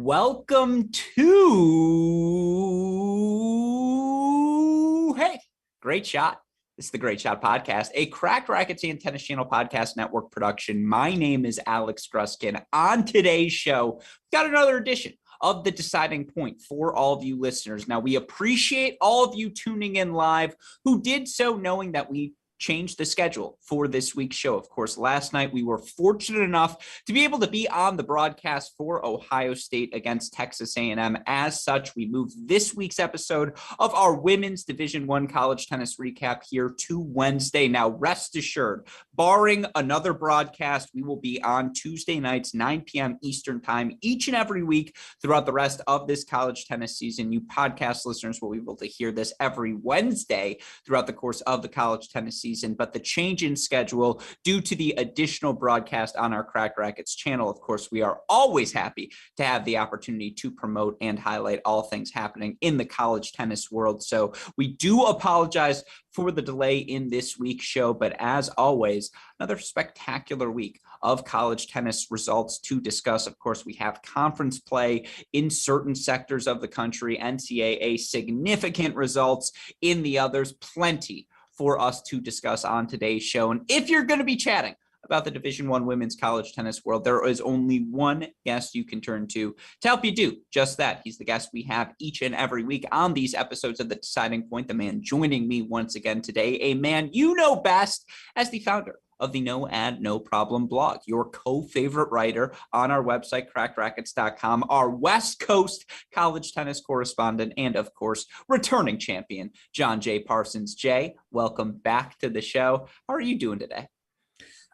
Welcome to, Great Shot. This is the Great Shot Podcast, a Cracked Racquets and Tennis Channel Podcast Network production. My name is Alex Gruskin. On today's show, we've got another edition of the Deciding Point for all of you listeners. Now, we appreciate all of you tuning in live who did so knowing that we changed the schedule for this week's show. Of course, last night we were fortunate enough to be able to be on the broadcast for Ohio State against Texas A&M. As such, we moved this week's episode of our Women's Division I College Tennis Recap here to Wednesday. Now, rest assured, barring another broadcast, we will be on Tuesday nights, 9 p.m. Eastern Time, each and every week throughout the rest of this college tennis season. You podcast listeners will be able to hear this every Wednesday throughout the course of the college tennis season, but the change in schedule due to the additional broadcast on our Cracked Racquets channel. Of course, we are always happy to have the opportunity to promote and highlight all things happening in the college tennis world. So we do apologize for the delay in this week's show, but as always, another spectacular week of college tennis results to discuss. Of course, we have conference play in certain sectors of the country, NCAA significant results in the others, plenty for us to discuss on today's show. And if you're going to be chatting about the Division I women's college tennis world, there is only one guest you can turn to help you do just that. He's the guest we have each and every week on these episodes of The Deciding Point, the man joining me once again today, a man you know best as the founder of the No Ad, No Problem blog, your co-favorite writer on our website, crackedrackets.com, our West Coast college tennis correspondent, and of course, returning champion, John J. Parsons. Jay, welcome back to the show. How are you doing today?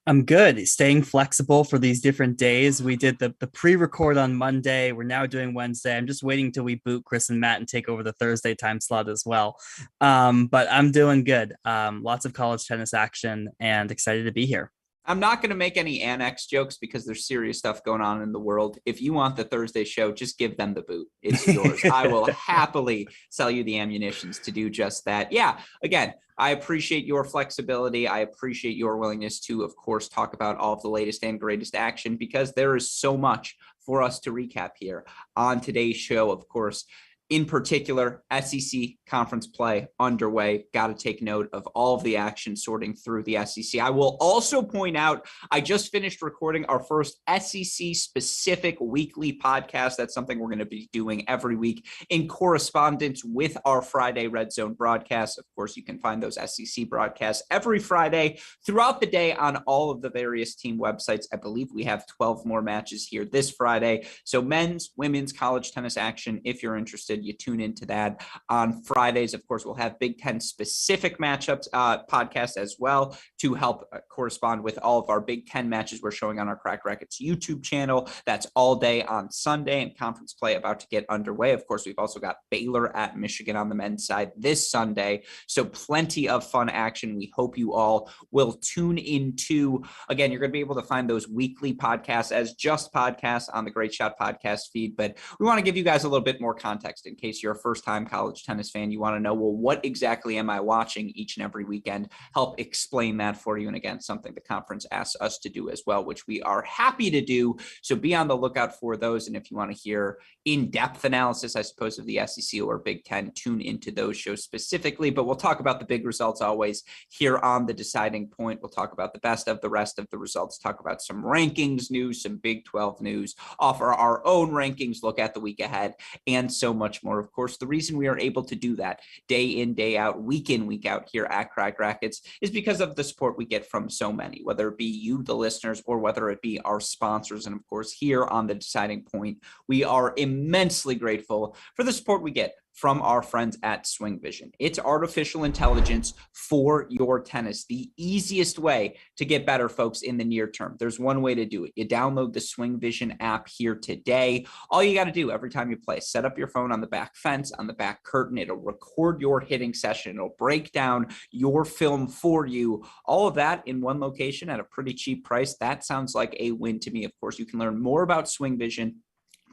I'm good. Staying flexible for these different days. We did the pre-record on Monday. We're now doing Wednesday. I'm just waiting till we boot Chris and Matt and take over the Thursday time slot as well. But I'm doing good. Lots of college tennis action and excited to be here. I'm not going to make any annex jokes because there's serious stuff going on in the world. If you want the Thursday show, just give them the boot. It's yours. I will happily sell you the ammunitions to do just that. Yeah, again, I appreciate your flexibility. I appreciate your willingness to, of course, talk about all of the latest and greatest action because there is so much for us to recap here on today's show. Of course, in particular, SEC conference play underway. Got to take note of all of the action sorting through the SEC. I will also point out, I just finished recording our first SEC-specific weekly podcast. That's something we're going to be doing every week in correspondence with our Friday Red Zone broadcasts. Of course, you can find those SEC broadcasts every Friday throughout the day on all of the various team websites. I believe we have 12 more matches here this Friday. So men's, women's college tennis action, if you're interested, you tune into that on Fridays. Of course, we'll have Big Ten specific matchups podcast as well to help correspond with all of our Big Ten matches we're showing on our Cracked Racquets YouTube channel. That's all day on Sunday, and conference play about to get underway. Of course, we've also got Baylor at Michigan on the men's side this Sunday. So plenty of fun action. We hope you all will tune into. Again, you're going to be able to find those weekly podcasts as just podcasts on the Great Shot podcast feed, but we want to give you guys a little bit more context in case you're a first-time college tennis fan. You want to know, well, what exactly am I watching each and every weekend? Help explain that for you. And again, something the conference asks us to do as well, which we are happy to do. So be on the lookout for those. And if you want to hear in-depth analysis, I suppose, of the SEC or Big Ten, tune into those shows specifically. But we'll talk about the big results always here on The Deciding Point. We'll talk about the best of the rest of the results, talk about some rankings news, some Big 12 news, offer our own rankings, look at the week ahead, and so much more. Of course, the reason we are able to do that day in, day out, week in, week out here at Cracked Racquets is because of the support we get from so many, whether it be you, the listeners, or whether it be our sponsors. And of course, here on The Deciding Point, we are immensely grateful for the support we get from our friends at SwingVision. It's artificial intelligence for your tennis, the easiest way to get better, folks, in the near term. There's one way to do it. You download the SwingVision app here today. All you got to do every time you play, set up your phone on the back fence, on the back curtain. It'll record your hitting session. It'll break down your film for you. All of that in one location at a pretty cheap price. That sounds like a win to me. Of course, you can learn more about SwingVision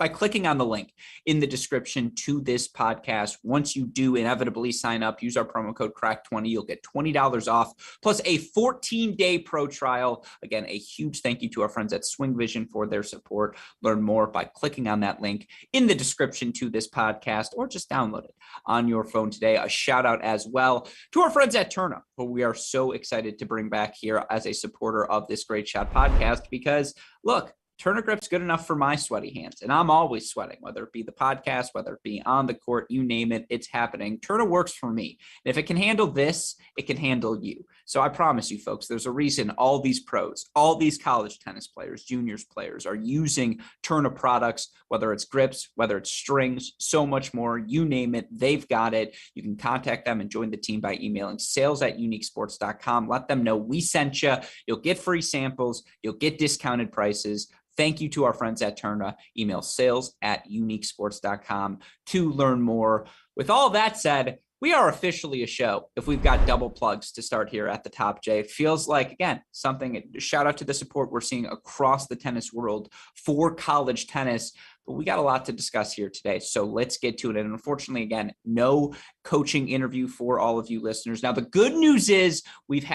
by clicking on the link in the description to this podcast. Once you do inevitably sign up, use our promo code CRACK20, you'll get $20 off plus a 14-day pro trial. Again, a huge thank you to our friends at SwingVision for their support. Learn more by clicking on that link in the description to this podcast, or just download it on your phone today. A shout out as well to our friends at Turnup, who we are so excited to bring back here as a supporter of this Great Shot podcast, because look, Turner Grip's good enough for my sweaty hands, and I'm always sweating, whether it be the podcast, whether it be on the court, you name it, it's happening. Turner works for me. And if it can handle this, it can handle you. So I promise you folks, there's a reason all these pros, all these college tennis players, juniors players are using Turner products, whether it's grips, whether it's strings, so much more, you name it, they've got it. You can contact them and join the team by emailing sales@uniquesports.com. Let them know we sent you. You'll get free samples. You'll get discounted prices. Thank you to our friends at Turna. Email sales@uniquesports.com to learn more. With all that said, we are officially a show if we've got double plugs to start here at the top, Jay. It feels like, again, something, shout out to the support we're seeing across the tennis world for college tennis. But we got a lot to discuss here today, so let's get to it. And unfortunately, again, no coaching interview for all of you listeners. Now, the good news is we've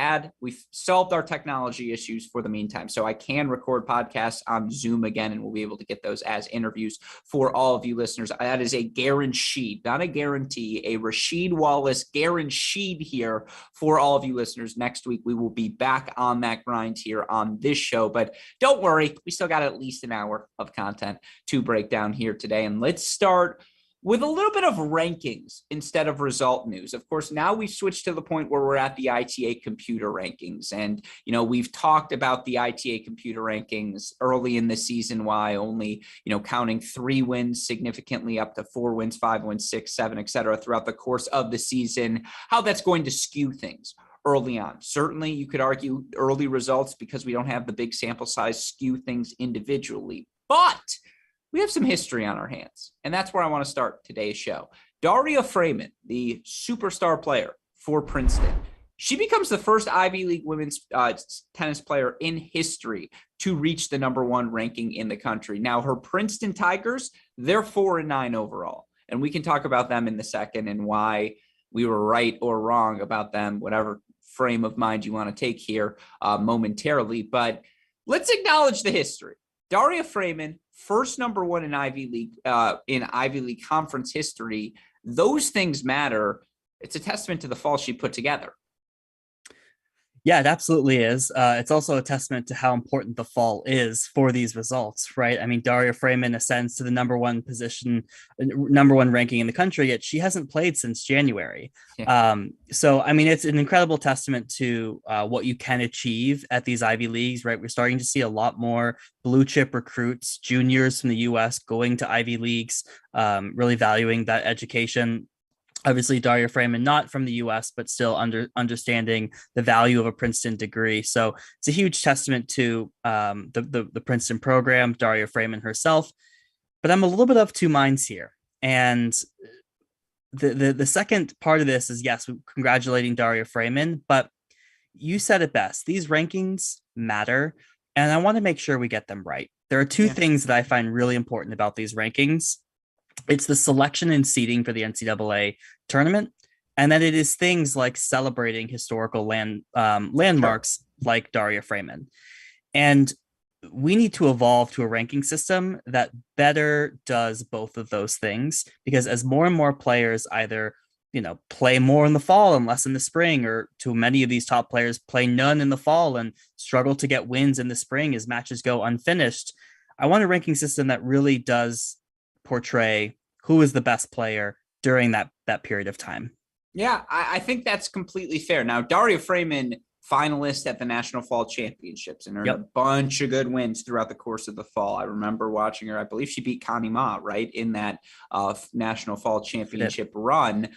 solved our technology issues for the meantime, so I can record podcasts on Zoom again, and we'll be able to get those as interviews for all of you listeners. That is a guaranteed, not a guarantee, a Rasheed Wallace guaranteed here for all of you listeners. Next week, we will be back on that grind here on this show, but don't worry, we still got at least an hour of content to break down here today. And let's start with a little bit of rankings instead of result news. Of course, now we've switched to the point where we're at the ITA computer rankings. And, we've talked about the ITA computer rankings early in the season, why only, counting 3 wins significantly up to 4 wins, 5 wins, 6, 7, et cetera, throughout the course of the season, how that's going to skew things early on. Certainly, you could argue early results, because we don't have the big sample size, skew things individually. But we have some history on our hands, and that's where I want to start today's show. Daria Frayman, the superstar player for Princeton, she becomes the first Ivy League women's tennis player in history to reach the #1 ranking in the country. Now, her Princeton Tigers, they're 4-9 overall, and we can talk about them in the second and why we were right or wrong about them, whatever frame of mind you want to take here momentarily. But let's acknowledge the history. Daria Frayman, first #1 in Ivy League conference history. Those things matter. It's a testament to the fall she put together. Yeah, it absolutely is. It's also a testament to how important the fall is for these results, right? I mean, Daria Frayman ascends to the #1 position, #1 ranking in the country, yet she hasn't played since January. Yeah. So, I mean, it's an incredible testament to what you can achieve at these Ivy Leagues, right? We're starting to see a lot more blue chip recruits, juniors from the U.S. going to Ivy Leagues, really valuing that education. Obviously, Daria Frayman, not from the U.S., but still understanding the value of a Princeton degree. So it's a huge testament to the Princeton program, Daria Frayman herself. But I'm a little bit of two minds here. And the second part of this is, yes, congratulating Daria Frayman, but you said it best. These rankings matter, and I want to make sure we get them right. There are two things that I find really important about these rankings. It's the selection and seeding for the NCAA tournament. And then it is things like celebrating historical landmarks like Daria Frayman. And we need to evolve to a ranking system that better does both of those things, because as more and more players either, play more in the fall and less in the spring, or too many of these top players play none in the fall and struggle to get wins in the spring as matches go unfinished, I want a ranking system that really does portray who is the best player during that period of time. Yeah, I think that's completely fair. Now, Daria Frayman, finalist at the National Fall Championships, and earned a bunch of good wins throughout the course of the fall. I remember watching her. I believe she beat Connie Ma, right, in that National Fall Championship run.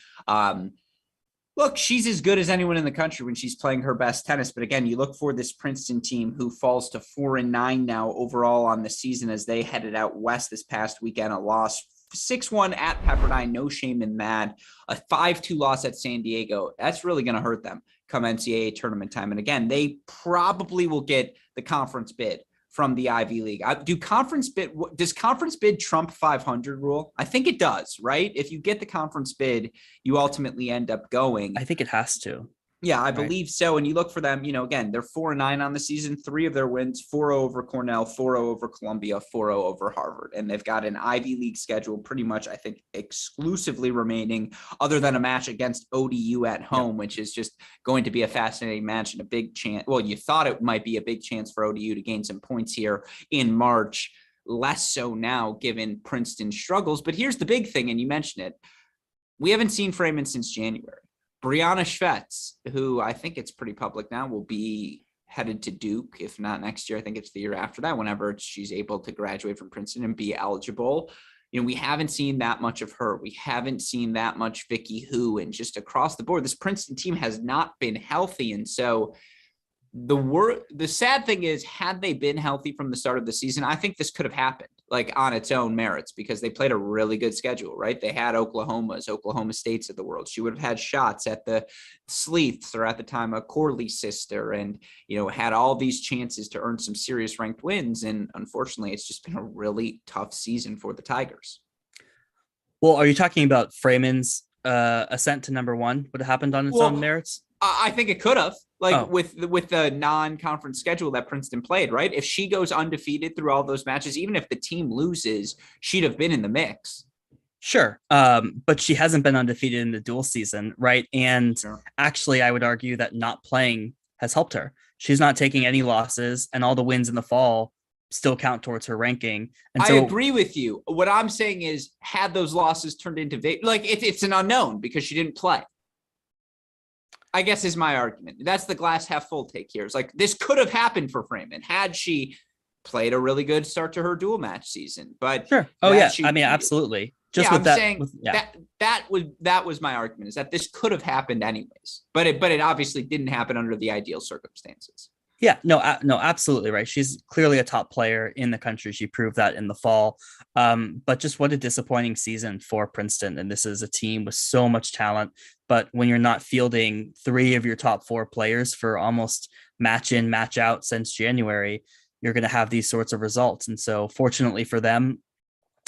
Look, she's as good as anyone in the country when she's playing her best tennis. But again, you look for this Princeton team who falls to 4-9 now overall on the season as they headed out west this past weekend. A loss 6-1 at Pepperdine, no shame in that. A 5-2 loss at San Diego. That's really going to hurt them come NCAA tournament time. And again, they probably will get the conference bid from the Ivy League. Does conference bid trump 500 rule? I think it does, right? If you get the conference bid, you ultimately end up going. I think it has to. Yeah, I believe so. And you look for them, again, they're 4-9 on the season. 3 of their wins, 4-0 over Cornell, 4-0 over Columbia, 4-0 over Harvard. And they've got an Ivy League schedule pretty much, I think, exclusively remaining, other than a match against ODU at home, which is just going to be a fascinating match and a big chance. Well, you thought it might be a big chance for ODU to gain some points here in March. Less so now, given Princeton's struggles. But here's the big thing, and you mentioned it. We haven't seen Frayman since January. Brianna Schvetz, who I think it's pretty public now, will be headed to Duke, if not next year. I think it's the year after that, whenever she's able to graduate from Princeton and be eligible. We haven't seen that much of her. We haven't seen that much Vicky Hu, and just across the board, this Princeton team has not been healthy. And so the sad thing is, had they been healthy from the start of the season, I think this could have happened, like on its own merits, because they played a really good schedule, right? They had Oklahoma States of the world. She would have had shots at the Sleeths, or at the time a Corley sister, and had all these chances to earn some serious ranked wins. And unfortunately, it's just been a really tough season for the Tigers. Well, are you talking about Frayman's ascent to number one would have happened on its own merits? I think it could have, with the non-conference schedule that Princeton played, right? If she goes undefeated through all those matches, even if the team loses, she'd have been in the mix. Sure. But she hasn't been undefeated in the dual season, right? And actually, I would argue that not playing has helped her. She's not taking any losses, and all the wins in the fall still count towards her ranking. And I agree with you. What I'm saying is, had those losses turned into it's an unknown because she didn't play, I guess, is my argument. That's the glass half full take here. It's like, this could have happened for Frayman had she played a really good start to her dual match season. But sure. Oh yeah. I mean, absolutely. Just with that, that was my argument, is that this could have happened anyways, but it obviously didn't happen under the ideal circumstances. Yeah, no, absolutely right. She's clearly a top player in the country. She proved that in the fall. But just what a disappointing season for Princeton. And this is a team with so much talent. But when you're not fielding 3 of your top 4 players for almost match in, match out since January, you're going to have these sorts of results. And so fortunately for them,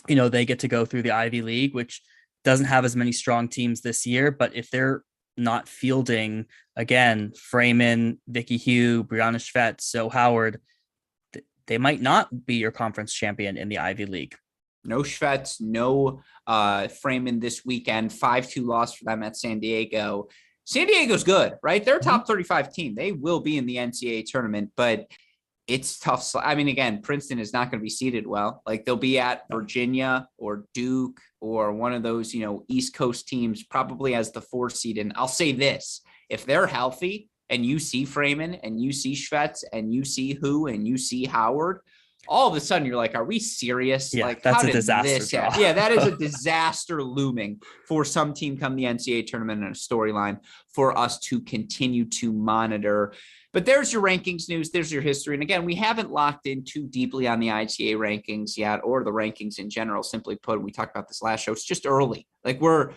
they get to go through the Ivy League, which doesn't have as many strong teams this year. But if they're not fielding, again, Frayman, Vicky Hu, Brianna Schvetz, So Howard, they might not be your conference champion in the Ivy League. No Schvetz, no Frayman this weekend. 5-2 loss for them at San Diego. San Diego's good, right? They're a top 35 team. They will be in the NCAA tournament, but it's tough. I mean, again, Princeton is not going to be seeded well. Like, they'll be at Virginia or Duke or one of those, East Coast teams, probably as the 4 seed. And I'll say this, if they're healthy and you see Frayman and you see Schvetz and you see Hu and you see Howard, all of a sudden you're like, are we serious? Yeah, like, that's how a disaster. Yeah, that is a disaster looming for some team come the NCAA tournament, and a storyline for us to continue to monitor. But there's your rankings news. There's your history. And again, we haven't locked in too deeply on the ITA rankings yet, or the rankings in general. Simply put, we talked about this last show. It's just early. Like, we're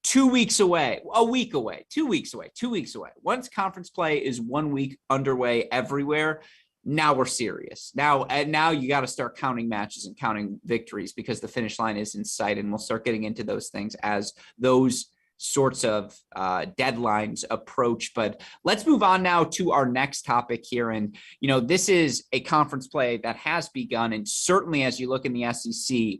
2 weeks away, a week away, 2 weeks away, 2 weeks away. Once conference play is 1 week underway everywhere, now we're serious. Now you got to start counting matches and counting victories, because the finish line is in sight, and we'll start getting into those things as those sorts of deadlines approach. But let's move on now to our next topic here. And, this is a conference play that has begun. And certainly as you look in the SEC,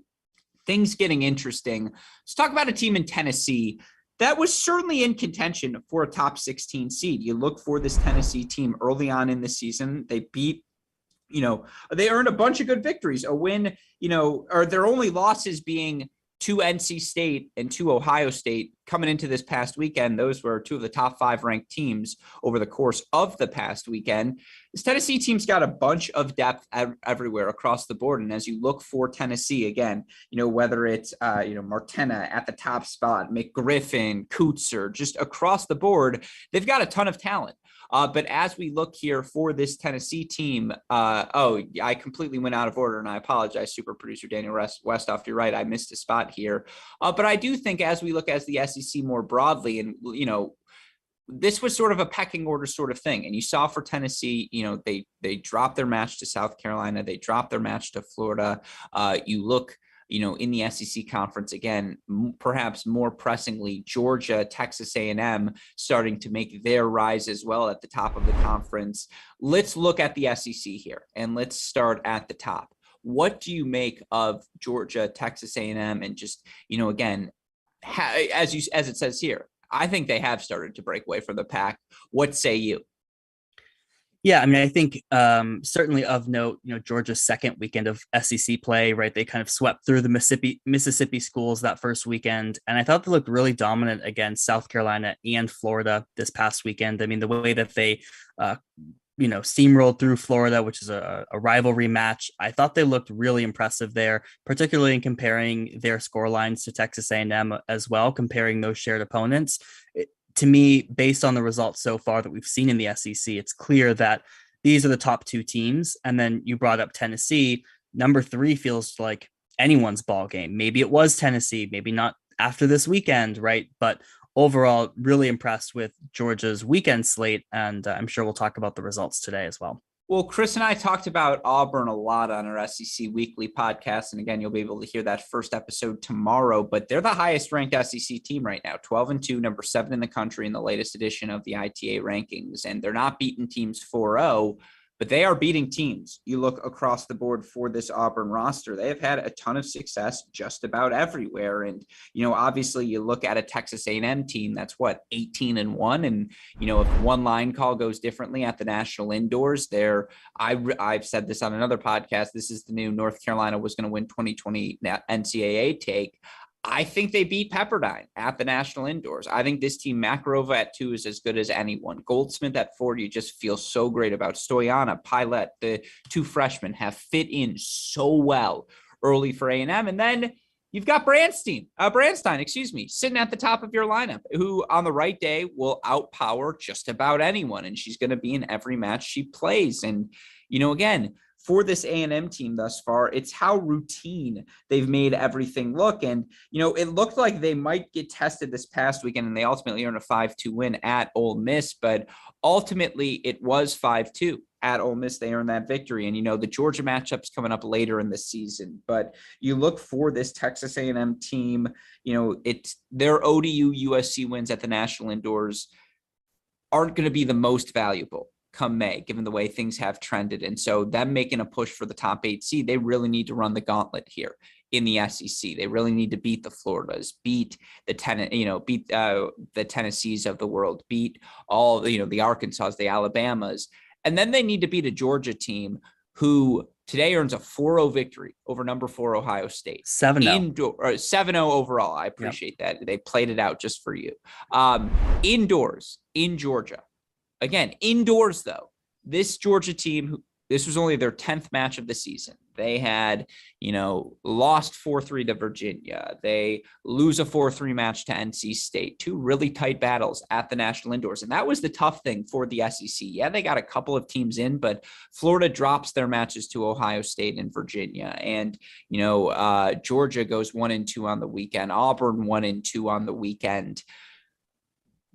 things getting interesting. Let's talk about a team in Tennessee that was certainly in contention for a top 16 seed. You look for this Tennessee team early on in the season. They beat, they earned a bunch of good victories, a win, or their only losses being to NC State and to Ohio State coming into this past weekend. Those were 2 of the top 5 ranked teams over the course of the past weekend. This Tennessee team's got a bunch of depth everywhere across the board. And as you look for Tennessee, again, whether it's, Martena at the top spot, McGriffin, Kutzer, just across the board, they've got a ton of talent. But as we look here for this Tennessee team, I completely went out of order, and I apologize, super producer Daniel Westoff. You're right, I missed a spot here. But I do think as we look as the SEC more broadly, and this was sort of a pecking order sort of thing. And you saw for Tennessee, they dropped their match to South Carolina. They dropped their match to Florida. You look, in the SEC conference, again, perhaps more pressingly, Georgia, Texas A&M starting to make their rise as well at the top of the conference. Let's look at the SEC here, and let's start at the top. What do you make of Georgia, Texas A&M, and just, again, as it says here, I think they have started to break away from the pack. What say you? Yeah, I mean, I think certainly of note, Georgia's second weekend of SEC play, right? They kind of swept through the Mississippi schools that first weekend. And I thought they looked really dominant against South Carolina and Florida this past weekend. I mean, the way that they, steamrolled through Florida, which is a rivalry match. I thought they looked really impressive there, particularly in comparing their score lines to Texas A&M as well, comparing those shared opponents. To me, based on the results so far that we've seen in the SEC, it's clear that these are the top two teams. And then you brought up Tennessee. Number 3 feels like anyone's ball game. Maybe it was Tennessee, maybe not after this weekend, right? But overall, really impressed with Georgia's weekend slate. And I'm sure we'll talk about the results today as well. Well, Chris and I talked about Auburn a lot on our SEC Weekly podcast. And again, you'll be able to hear that first episode tomorrow, but they're the highest ranked SEC team right now, 12-2, number 7 in the country in the latest edition of the ITA rankings. And they're not beating teams 4-0, but they are beating teams. You look across the board for this Auburn roster, they have had a ton of success just about everywhere. And, obviously you look at a Texas A&M team that's 18-1. And, if one line call goes differently at the national indoors there, I've said this on another podcast, this is the new North Carolina was going to win 2020 NCAA take. I think they beat Pepperdine at the national indoors. I think this team, Makarova at 2 is as good as anyone. Goldsmith at 4, you just feel so great about. Stoyana, Pilot, the 2 freshmen have fit in so well early for A&M. And then you've got Branstein, sitting at the top of your lineup, who on the right day will outpower just about anyone. And she's going to be in every match she plays. And, again, for this A&M team thus far, it's how routine they've made everything look. And, it looked like they might get tested this past weekend, and they ultimately earned a 5-2 win at Ole Miss, but ultimately it was 5-2 at Ole Miss. They earned that victory. And, the Georgia matchup's coming up later in the season, but you look for this Texas A&M team, it's their ODU USC wins at the national indoors aren't going to be the most valuable come May, given the way things have trended. And so them making a push for the top 8 seed, they really need to run the gauntlet here in the SEC. They really need to beat the Floridas, beat the the Tennessees of the world, beat all, the Arkansas, the Alabamas. And then they need to beat a Georgia team who today earns a 4-0 victory over number 4 Ohio State. 7-0. 7-0 overall. I appreciate that. They played it out just for you. Indoors in Georgia. Again, indoors, though, this Georgia team, this was only their 10th match of the season. They had, lost 4-3 to Virginia. They lose a 4-3 match to NC State. 2 really tight battles at the national indoors. And that was the tough thing for the SEC. Yeah, they got a couple of teams in, but Florida drops their matches to Ohio State and Virginia. And, Georgia goes 1-2 on the weekend. Auburn 1-2 on the weekend.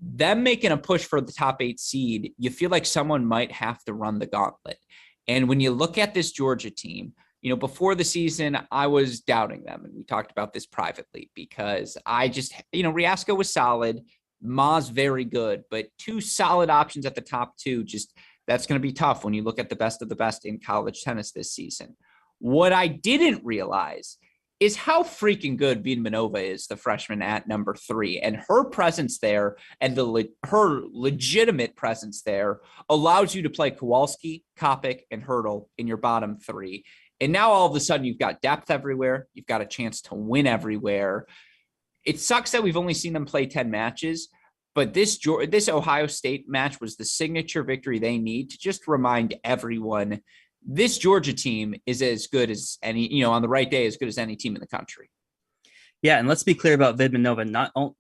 Them making a push for the top 8 seed, you feel like someone might have to run the gauntlet. And when you look at this Georgia team, before the season, I was doubting them. And we talked about this privately because I just, Riasco was solid. Ma's very good, but 2 solid options at the top 2, that's going to be tough when you look at the best of the best in college tennis this season. What I didn't realize is how freaking good Vidmanova is, the freshman at number 3, and her presence there and her legitimate presence there allows you to play Kowalski, Kopic, and Hurdle in your bottom 3. And now all of a sudden you've got depth everywhere. You've got a chance to win everywhere. It sucks that we've only seen them play 10 matches, but this Ohio State match was the signature victory they need to just remind everyone this Georgia team is as good as any, on the right day, as good as any team in the country. Yeah. And let's be clear about Vidmanova.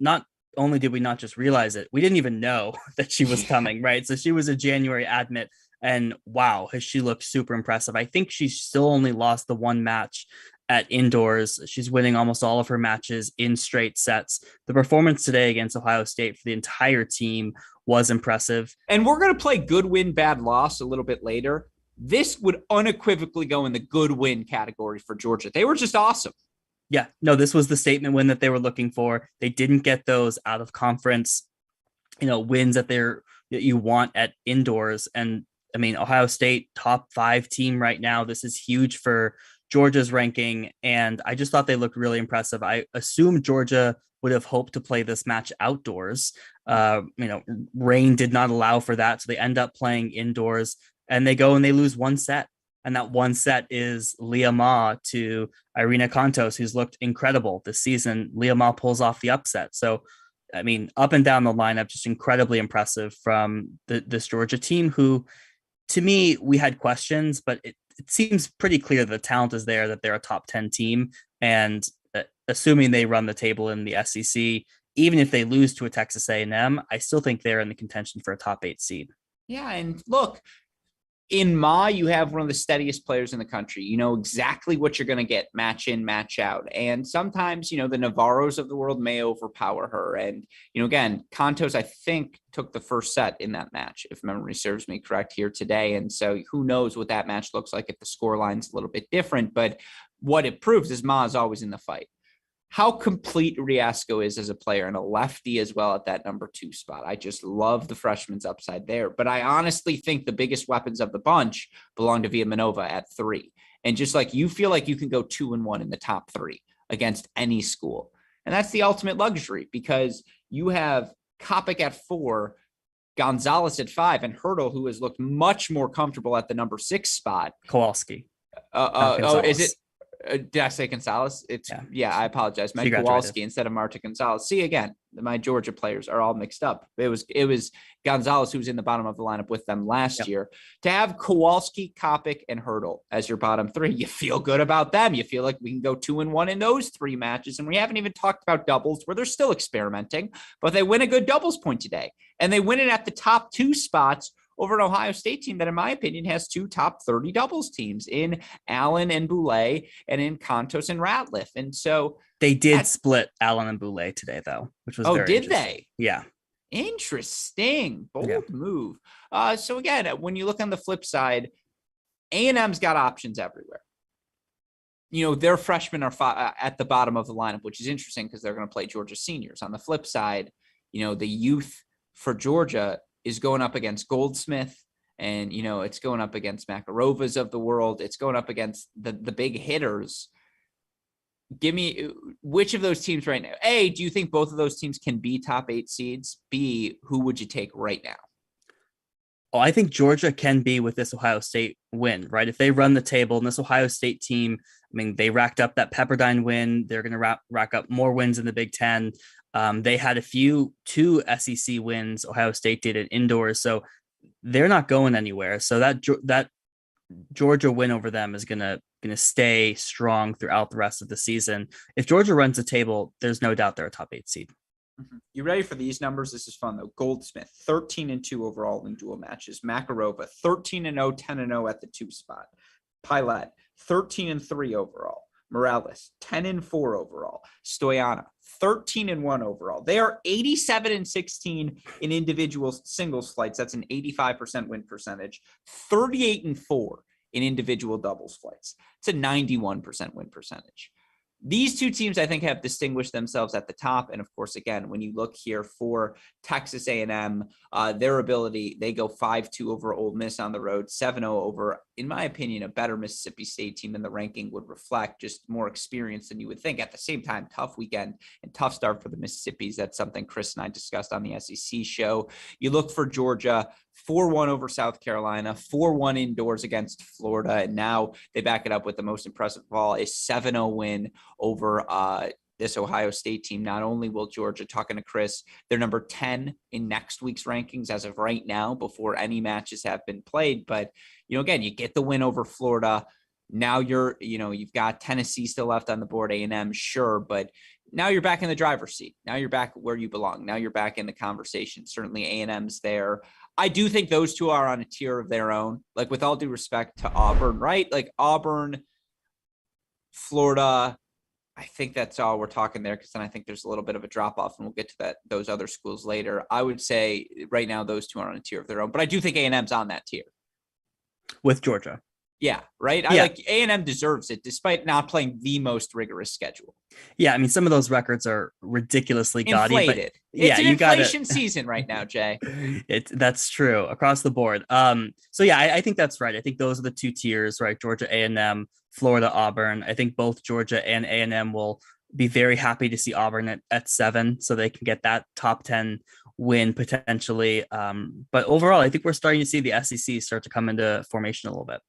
Not only did we not just realize it, we didn't even know that she was coming, right? So she was a January admit, and wow, has she looked super impressive. I think she's still only lost the 1 match at indoors. She's winning almost all of her matches in straight sets. The performance today against Ohio State for the entire team was impressive. And we're going to play good win, bad loss a little bit later. This would unequivocally go in the good win category for Georgia. They were just awesome. Yeah, no, this was the statement win that they were looking for. They didn't get those out of conference, wins that you want at indoors. And I mean, Ohio State, top 5 team right now. This is huge for Georgia's ranking. And I just thought they looked really impressive. I assumed Georgia would have hoped to play this match outdoors. Rain did not allow for that. So they end up playing indoors, and they go and they lose one set. And that one set is Leah Ma to Irina Kontos, who's looked incredible this season. Leah Ma pulls off the upset. So, I mean, up and down the lineup, just incredibly impressive from this Georgia team, who, to me, we had questions, but it seems pretty clear that the talent is there, that they're a top 10 team. And assuming they run the table in the SEC, even if they lose to a Texas A&M, I still think they're in the contention for a top 8 seed. Yeah, and look, in Ma, you have one of the steadiest players in the country. You know exactly what you're going to get, match in, match out. And sometimes, the Navarros of the world may overpower her. And, again, Kontos, I think, took the first set in that match, if memory serves me correct here today. And so who knows what that match looks like if the score line's a little bit different. But what it proves is Ma is always in the fight. How complete Riasco is as a player, and a lefty as well at that number 2 spot. I just love the freshman's upside there. But I honestly think the biggest weapons of the bunch belong to Villamanova at 3. And just like you feel like you can go 2-1 in the top 3 against any school. And that's the ultimate luxury, because you have Kopic at 4, Gonzalez at 5, and Hurdle, who has looked much more comfortable at the number 6 spot. Kowalski. Is it? Did I say Gonzalez? Yeah, I apologize. Mike Kowalski instead of Marta Gonzalez. See, again, my Georgia players are all mixed up. It was Gonzalez who was in the bottom of the lineup with them last year. To have Kowalski, Kopic, and Hurdle as your bottom 3, you feel good about them. You feel like we can go 2-1 in those 3 matches. And we haven't even talked about doubles, where they're still experimenting, but they win a good doubles point today. And they win it at the top 2 spots over an Ohio State team that, in my opinion, has 2 top 30 doubles teams in Allen and Boulay, and in Kontos and Ratliff. And so they did split Allen and Boulay today, though, which was very did they? Yeah. Interesting. Bold move. So again, when you look on the flip side, A&M's got options everywhere. Their freshmen are at the bottom of the lineup, which is interesting because they're going to play Georgia seniors. On the flip side, the youth for Georgia is going up against Goldsmith, and, it's going up against Makarovas of the world. It's going up against the big hitters. Give me which of those teams right now. A, do you think both of those teams can be top 8 seeds? B, who would you take right now? Oh, I think Georgia can be with this Ohio State win, right? If they run the table, and this Ohio State team, I mean, they racked up that Pepperdine win. They're going to rack up more wins in the Big Ten. They had 2 SEC wins. Ohio State did it indoors, so they're not going anywhere. So that Georgia win over them is gonna stay strong throughout the rest of the season. If Georgia runs the table, there's no doubt they're a top 8 seed. Mm-hmm. You ready for these numbers? This is fun though. Goldsmith 13-2 overall in dual matches. Makarova 13-0, 10-0 at the 2 spot. Pilot 13-3 overall. Morales 10-4 overall. Stoyana 13-1 overall. They are 87-16 in individual singles flights. That's an 85% win percentage. 38-4 in individual doubles flights. It's a 91% win percentage. These 2 teams, I think, have distinguished themselves at the top. And of course, again, when you look here for Texas A&M, their ability, they go 5-2 over Ole Miss on the road, 7-0 over, in my opinion, a better Mississippi State team than the ranking would reflect, just more experience than you would think. At the same time, tough weekend and tough start for the Mississippis. That's something Chris and I discussed on the SEC show. You look for Georgia, 4-1 over South Carolina, 4-1 indoors against Florida, and now they back it up with the most impressive of all, a 7-0 win over this Ohio State team. Not only will Georgia, talking to Chris, they're number 10 in next week's rankings as of right now before any matches have been played. But, again, you get the win over Florida. Now you've got Tennessee still left on the board, A&M, sure, but now you're back in the driver's seat. Now you're back where you belong. Now you're back in the conversation. Certainly A&M's there. I do think those 2 are on a tier of their own, like with all due respect to Auburn, right? Like Auburn, Florida, I think that's all we're talking there, because then I think there's a little bit of a drop off, and we'll get to those other schools later. I would say right now those two are on a tier of their own, but I do think A&M's on that tier with Georgia. Yeah, right. I like A&M deserves it despite not playing the most rigorous schedule. Yeah, I mean, some of those records are ridiculously gaudy, inflated. But yeah, it's an inflation season right now, Jay. That's true across the board. So yeah, I think that's right. I think those are the two tiers, right? Georgia A&M, Florida Auburn. I think both Georgia and A&M will be very happy to see Auburn at 7, so they can get that top 10 win potentially. But overall, I think we're starting to see the SEC start to come into formation a little bit.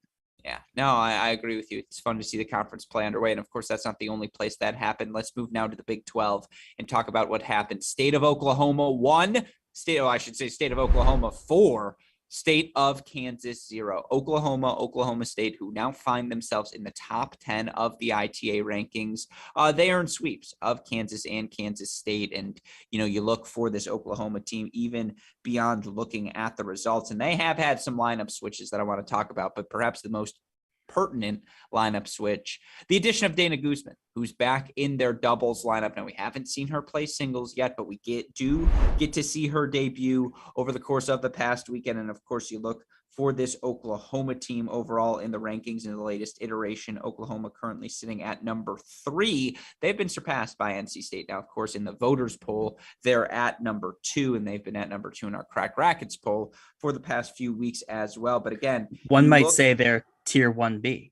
Yeah, no, I agree with you. It's fun to see the conference play underway. And of course, that's not the only place that happened. Let's move now to the Big 12 and talk about what happened. State of Oklahoma 1, State of Oklahoma 4, State of Kansas 0. Oklahoma State, who now find themselves in the top 10 of the ITA rankings. They earned sweeps of Kansas and Kansas State. And, you look for this Oklahoma team, even beyond looking at the results. And they have had some lineup switches that I want to talk about, but perhaps the most pertinent lineup switch, the addition of Dana Guzman, who's back in their doubles lineup. Now, we haven't seen her play singles yet, but we do get to see her debut over the course of the past weekend. And of course, you look for this Oklahoma team overall in the rankings in the latest iteration. Oklahoma currently sitting at number 3. They've been surpassed by NC State. Now, of course, in the voters poll, they're at number 2, and they've been at number 2 in our Crack Racquets poll for the past few weeks as well. But again, one might say they're tier 1B.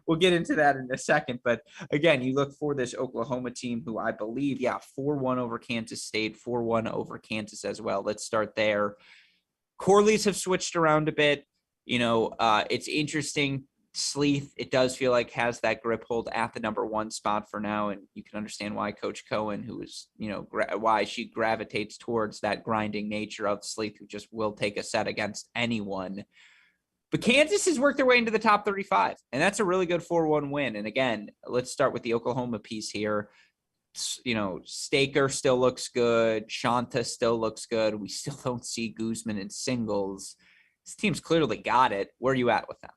We'll get into that in a second. But again, you look for this Oklahoma team who I believe, 4-1 over Kansas State, 4-1 over Kansas as well. Let's start there. Corley's have switched around a bit. It's interesting. Sleeth, it does feel like, has that grip hold at the number 1 spot for now. And you can understand why Coach Cohen, who is, why she gravitates towards that grinding nature of Sleeth, who just will take a set against anyone. But Kansas has worked their way into the top 35, and that's a really good 4-1 win. And again, let's start with the Oklahoma piece here. Staker still looks good. Shanta still looks good. We still don't see Guzman in singles. This team's clearly got it. Where are you at with them?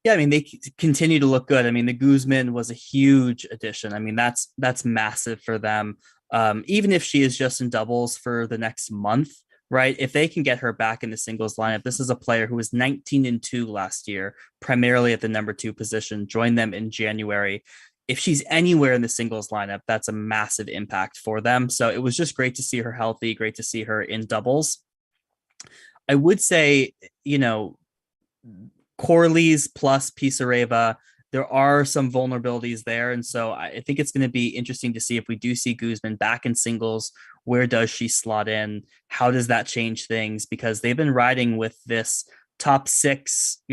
Yeah, I mean, they continue to look good. I mean, the Guzman was a huge addition. I mean, that's massive for them. Even if she is just in doubles for the next month, right? If they can get her back in the singles lineup, this is a player who was 19-2 last year, primarily at the number 2 position, joined them in January. If she's anywhere in the singles lineup, that's a massive impact for them. So it was just great to see her healthy, great to see her in doubles. I would say, Corley's plus Pisareva, there are some vulnerabilities there. And so I think it's going to be interesting to see if we do see Guzman back in singles. Where does she slot in? How does that change things? Because they've been riding with this top 6,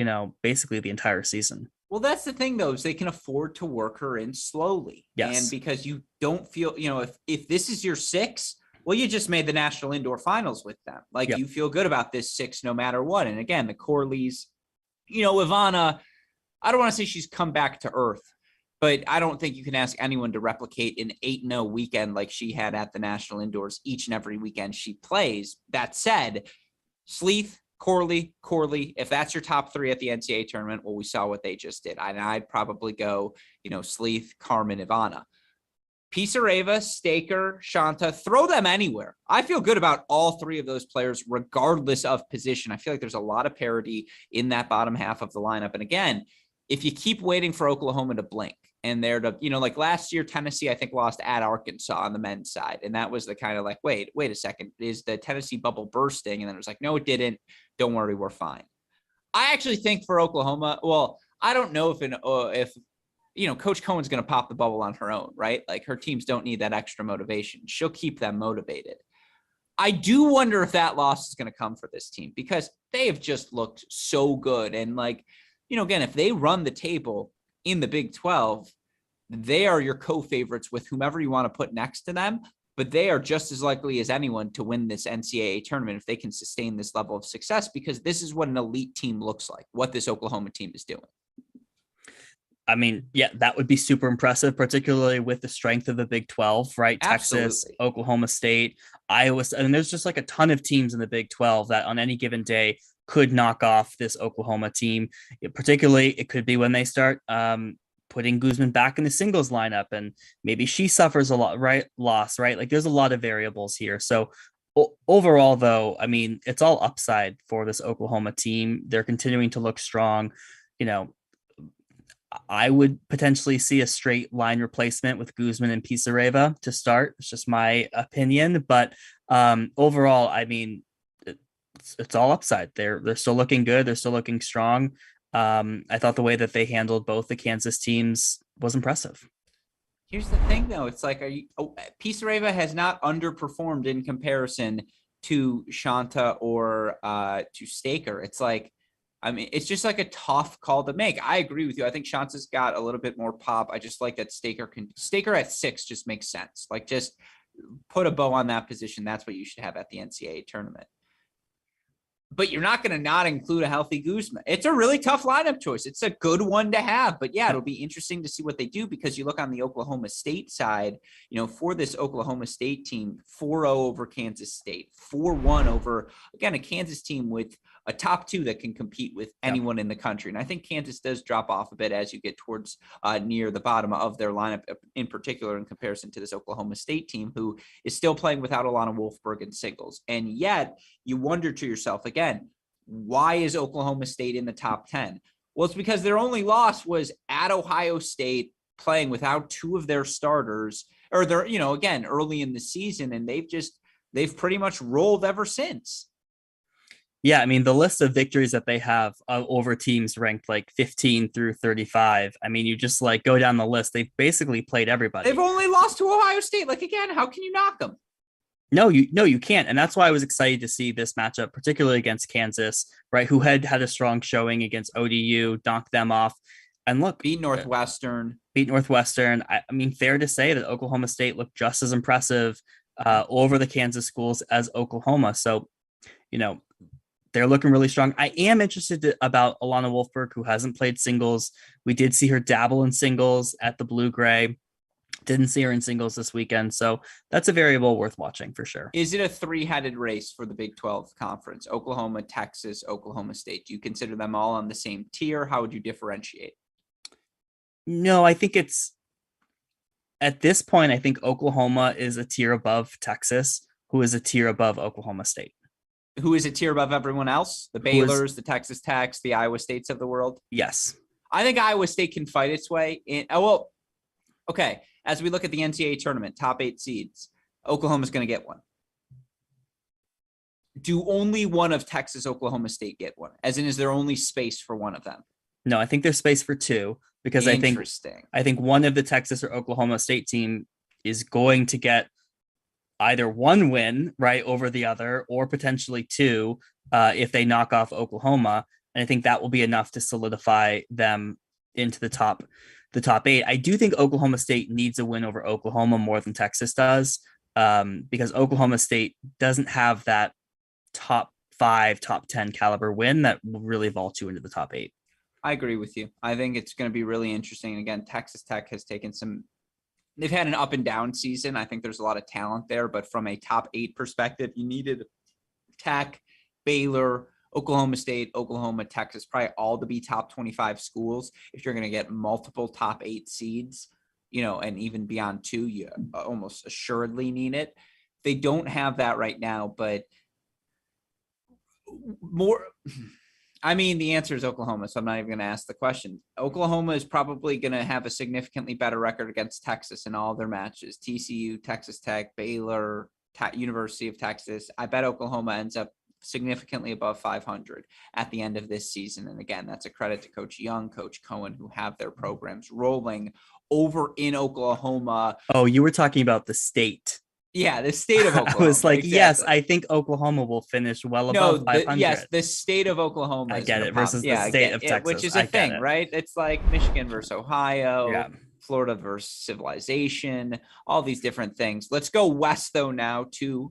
basically the entire season. Well, that's the thing, though, is they can afford to work her in slowly. Yes. And because you don't feel, if this is your 6, well, you just made the national indoor finals with them. Yep. You feel good about this 6 no matter what. And again, the Corleys, Ivana, I don't want to say she's come back to earth, but I don't think you can ask anyone to replicate an 8-0 weekend like she had at the national indoors each and every weekend she plays. That said, Sleeth, Corley, if that's your top 3 at the NCAA tournament, well, we saw what they just did. I'd probably go, Sleeth, Carmen, Ivana. Pisareva, Staker, Shanta, throw them anywhere. I feel good about all 3 of those players, regardless of position. I feel like there's a lot of parity in that bottom half of the lineup. And again, if you keep waiting for Oklahoma to blink and they're to, like last year, Tennessee, I think lost at Arkansas on the men's side. And that was the kind of wait a second, is the Tennessee bubble bursting? And then it was no, it didn't. Don't worry, we're fine. I actually think for Oklahoma, well, I don't know if Coach Cohen's going to pop the bubble on her own, right? Her teams don't need that extra motivation. She'll keep them motivated. I do wonder if that loss is going to come for this team because they have just looked so good. And again, if they run the table in the Big 12, they are your co-favorites with whomever you want to put next to them, but they are just as likely as anyone to win this NCAA tournament if they can sustain this level of success, because this is what an elite team looks like, what this Oklahoma team is doing. I mean, yeah, that would be super impressive, particularly with the strength of the Big 12, right? Absolutely. Texas, Oklahoma State, Iowa. And there's just a ton of teams in the Big 12 that on any given day could knock off this Oklahoma team. Particularly, it could be when they start putting Guzman back in the singles lineup, and maybe she suffers a lot, right? Loss, right? Like there's a lot of variables here. So overall, though, I mean, it's all upside for this Oklahoma team. They're continuing to look strong. You know, I would potentially see a straight line replacement with Guzman and Pisareva to start. It's just my opinion, but overall, I mean, it's all upside. They're still looking good. They're still looking strong. I thought the way that they handled both the Kansas teams was impressive. Here's the thing, though. It's like, Pisareva has not underperformed in comparison to Shanta or to Staker. It's like, I mean, it's just like a tough call to make. I agree with you. I think Shanta's got a little bit more pop. I just like that Staker at 6 just makes sense. Like, just put a bow on that position. That's what you should have at the NCAA tournament. But you're not going to not include a healthy Guzman. It's a really tough lineup choice. It's a good one to have. But yeah, it'll be interesting to see what they do, because you look on the Oklahoma State side, for this Oklahoma State team, 4-0 over Kansas State, 4-1 over, again, a Kansas team with a top 2 that can compete with anyone in the country. And I think Kansas does drop off a bit as you get towards near the bottom of their lineup, in particular in comparison to this Oklahoma State team, who is still playing without Alana Wolfberg in singles. And yet you wonder to yourself, again, why is Oklahoma State in the top 10? Well, it's because their only loss was at Ohio State, playing without 2 of their starters, or they're, again, early in the season, and they've pretty much rolled ever since. Yeah, I mean, the list of victories that they have over teams ranked like 15 through 35. I mean, you just like go down the list. They've basically played everybody. They've only lost to Ohio State. Like, again, how can you knock them? No, you can't. And that's why I was excited to see this matchup, particularly against Kansas, right? Who had a strong showing against ODU, knocked them off. And look, beat Northwestern. I mean, fair to say that Oklahoma State looked just as impressive over the Kansas schools as Oklahoma. So, they're looking really strong. I am interested about Alana Wolfberg, who hasn't played singles. We did see her dabble in singles at the Blue Gray. Didn't see her in singles this weekend. So that's a variable worth watching for sure. Is it a 3-headed race for the Big 12 conference? Oklahoma, Texas, Oklahoma State. Do you consider them all on the same tier? How would you differentiate? No, I think it's at this point, I think Oklahoma is a tier above Texas, who is a tier above Oklahoma State. Who is a tier above everyone else? The Baylors, the Texas Techs, the Iowa States of the world? Yes. I think Iowa State can fight its way in. Okay. As we look at the NCAA tournament, top 8 seeds, Oklahoma's going to get one. Do only one of Texas, Oklahoma State get one? As in, is there only space for one of them? No, I think there's space for 2, because I think one of the Texas or Oklahoma State team is going to get either one win right over the other, or potentially 2 if they knock off Oklahoma. And I think that will be enough to solidify them into the top 8. I do think Oklahoma State needs a win over Oklahoma more than Texas does, because Oklahoma State doesn't have that top 5, top 10 caliber win that will really vault you into the top 8. I agree with you. I think it's going to be really interesting. Again, Texas Tech has taken they've had an up and down season. I think there's a lot of talent there, but from a top 8 perspective, you needed Tech, Baylor, Oklahoma State, Oklahoma, Texas, probably all to be top 25 schools. If you're going to get multiple top 8 seeds, and even beyond 2, you almost assuredly need it. They don't have that right now, but the answer is Oklahoma, so I'm not even going to ask the question. Oklahoma is probably going to have a significantly better record against Texas in all their matches. TCU, Texas Tech, Baylor, University of Texas. I bet Oklahoma ends up significantly above 500 at the end of this season. And again, that's a credit to Coach Young, Coach Cohen, who have their programs rolling over in Oklahoma. Oh, you were talking about the state. Yeah, the state of Oklahoma. I was like, exactly. Yes, I think Oklahoma will finish well above 500. Yes, the state of Oklahoma. I get it, versus the state of Texas. Which is a thing, right? It's like Michigan versus Ohio, Florida versus civilization, all these different things. Let's go west, though, now to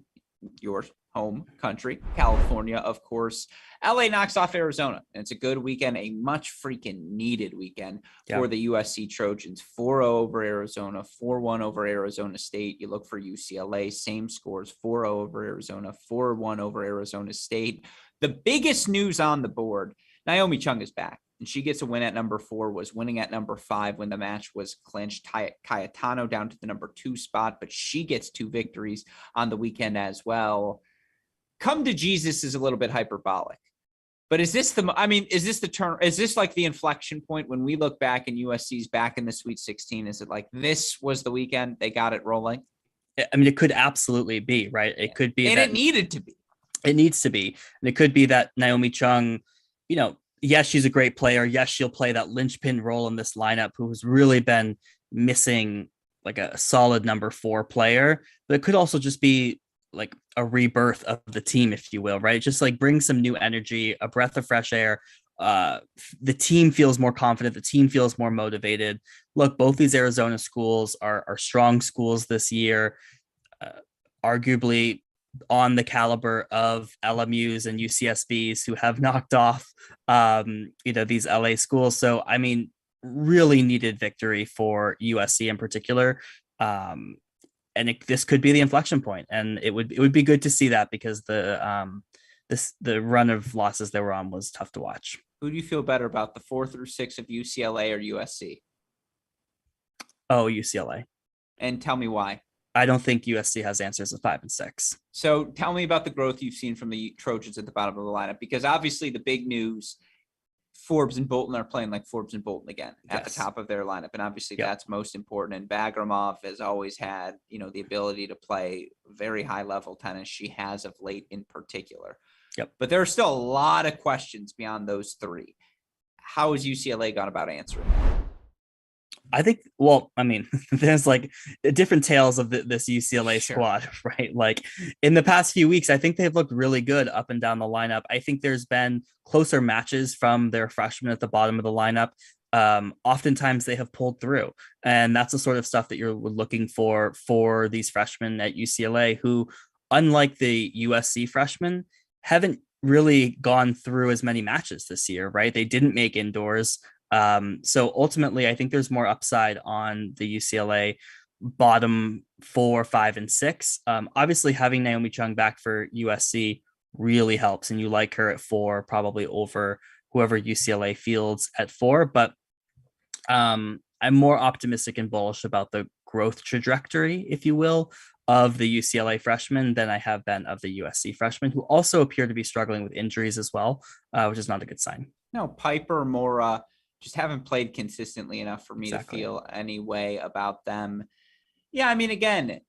your home country, California, of course. LA knocks off Arizona, and it's a good weekend, a much freaking needed weekend for the USC Trojans. 4-0 over Arizona, 4-1 over Arizona State. You look for UCLA, same scores, 4-0 over Arizona, 4-1 over Arizona State. The biggest news on the board, Naomi Chung is back. and she gets a win at number 4, was winning at number 5 when the match was clinched. Cayetano down to the number 2 spot, but she gets 2 victories on the weekend as well. Come to Jesus is a little bit hyperbolic. But is this the turn? Is this like the inflection point when we look back and USC's back in the Sweet 16? Is it like this was the weekend they got it rolling? I mean, it could absolutely be, right? It could be, and it needed to be. It needs to be. And it could be that Naomi Chung, yes, she's a great player. Yes, she'll play that linchpin role in this lineup, who has really been missing like a solid number 4 player. But it could also just be like a rebirth of the team, if you will, right? Just like bring some new energy, a breath of fresh air. The team feels more confident. The team feels more motivated. Look, both these Arizona schools are strong schools this year, arguably on the caliber of LMUs and UCSBs who have knocked off, these LA schools. So, I mean, really needed victory for USC in particular. And this could be the inflection point, and it would be good to see that, because the run of losses they were on was tough to watch. Who do you feel better about, the 4 through 6 of UCLA or USC? Oh, UCLA. And tell me why. I don't think USC has answers at 5 and 6. So tell me about the growth you've seen from the Trojans at the bottom of the lineup, because obviously the big news, Forbes and Bolton are playing like Forbes and Bolton again at the top of their lineup. And obviously that's most important. And Bagramov has always had, the ability to play very high level tennis. She has of late in particular. Yep. But there are still a lot of questions beyond those 3. How has UCLA gone about answering that? I think, there's like different tales of this UCLA squad, right? Like in the past few weeks, I think they've looked really good up and down the lineup. I think there's been closer matches from their freshmen at the bottom of the lineup. Oftentimes they have pulled through, and that's the sort of stuff that you're looking for these freshmen at UCLA, who, unlike the USC freshmen, haven't really gone through as many matches this year, right? They didn't make indoors. So ultimately, I think there's more upside on the UCLA bottom 4, 5, and 6. Obviously, having Naomi Chung back for USC really helps, and you like her at 4, probably over whoever UCLA fields at 4. But I'm more optimistic and bullish about the growth trajectory, if you will, of the UCLA freshmen than I have been of the USC freshmen, who also appear to be struggling with injuries as well, which is not a good sign. No, Piper, Mora just haven't played consistently enough for me to feel any way about them. Yeah, I mean, again,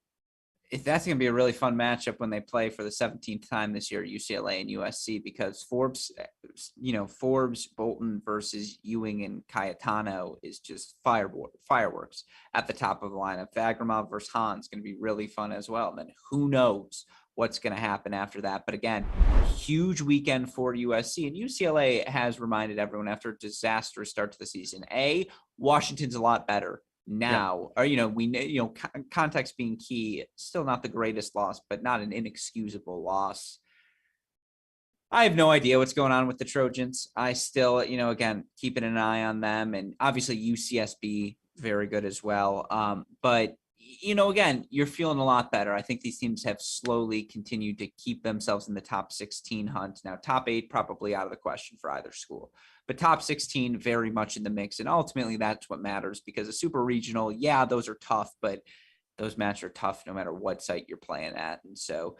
that's going to be a really fun matchup when they play for the 17th time this year, UCLA and USC, because Forbes, Bolton versus Ewing and Cayetano is just fireworks at the top of the lineup. Bagramov versus Hahn is going to be really fun as well. And then who knows what's going to happen after that. But again, huge weekend for USC, and UCLA has reminded everyone after a disastrous start to the season, Washington's a lot better now, or, context being key, still not the greatest loss, but not an inexcusable loss. I have no idea what's going on with the Trojans. I still, again, keeping an eye on them, and obviously UCSB, very good as well. But again, you're feeling a lot better. I think these teams have slowly continued to keep themselves in the top 16 hunt. Now, top 8 probably out of the question for either school, but top 16 very much in the mix. And ultimately, that's what matters, because a super regional, those are tough, but those matches are tough no matter what site you're playing at. And so,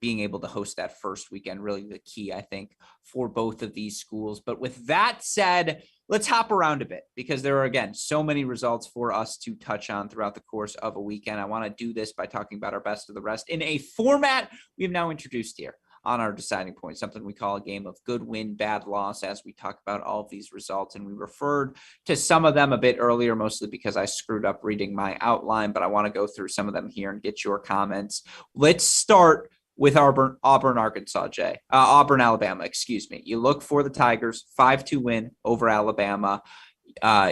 being able to host that first weekend, really the key, I think, for both of these schools. But with that said, let's hop around a bit, because there are, again, so many results for us to touch on throughout the course of a weekend. I want to do this by talking about our best of the rest in a format we have now introduced here on our deciding point, something we call a game of good win, bad loss, as we talk about all of these results. And we referred to some of them a bit earlier, mostly because I screwed up reading my outline, but I want to go through some of them here and get your comments. Let's start with Auburn, Arkansas, Auburn, Alabama, excuse me. You look for the Tigers, 5-2 win over Alabama.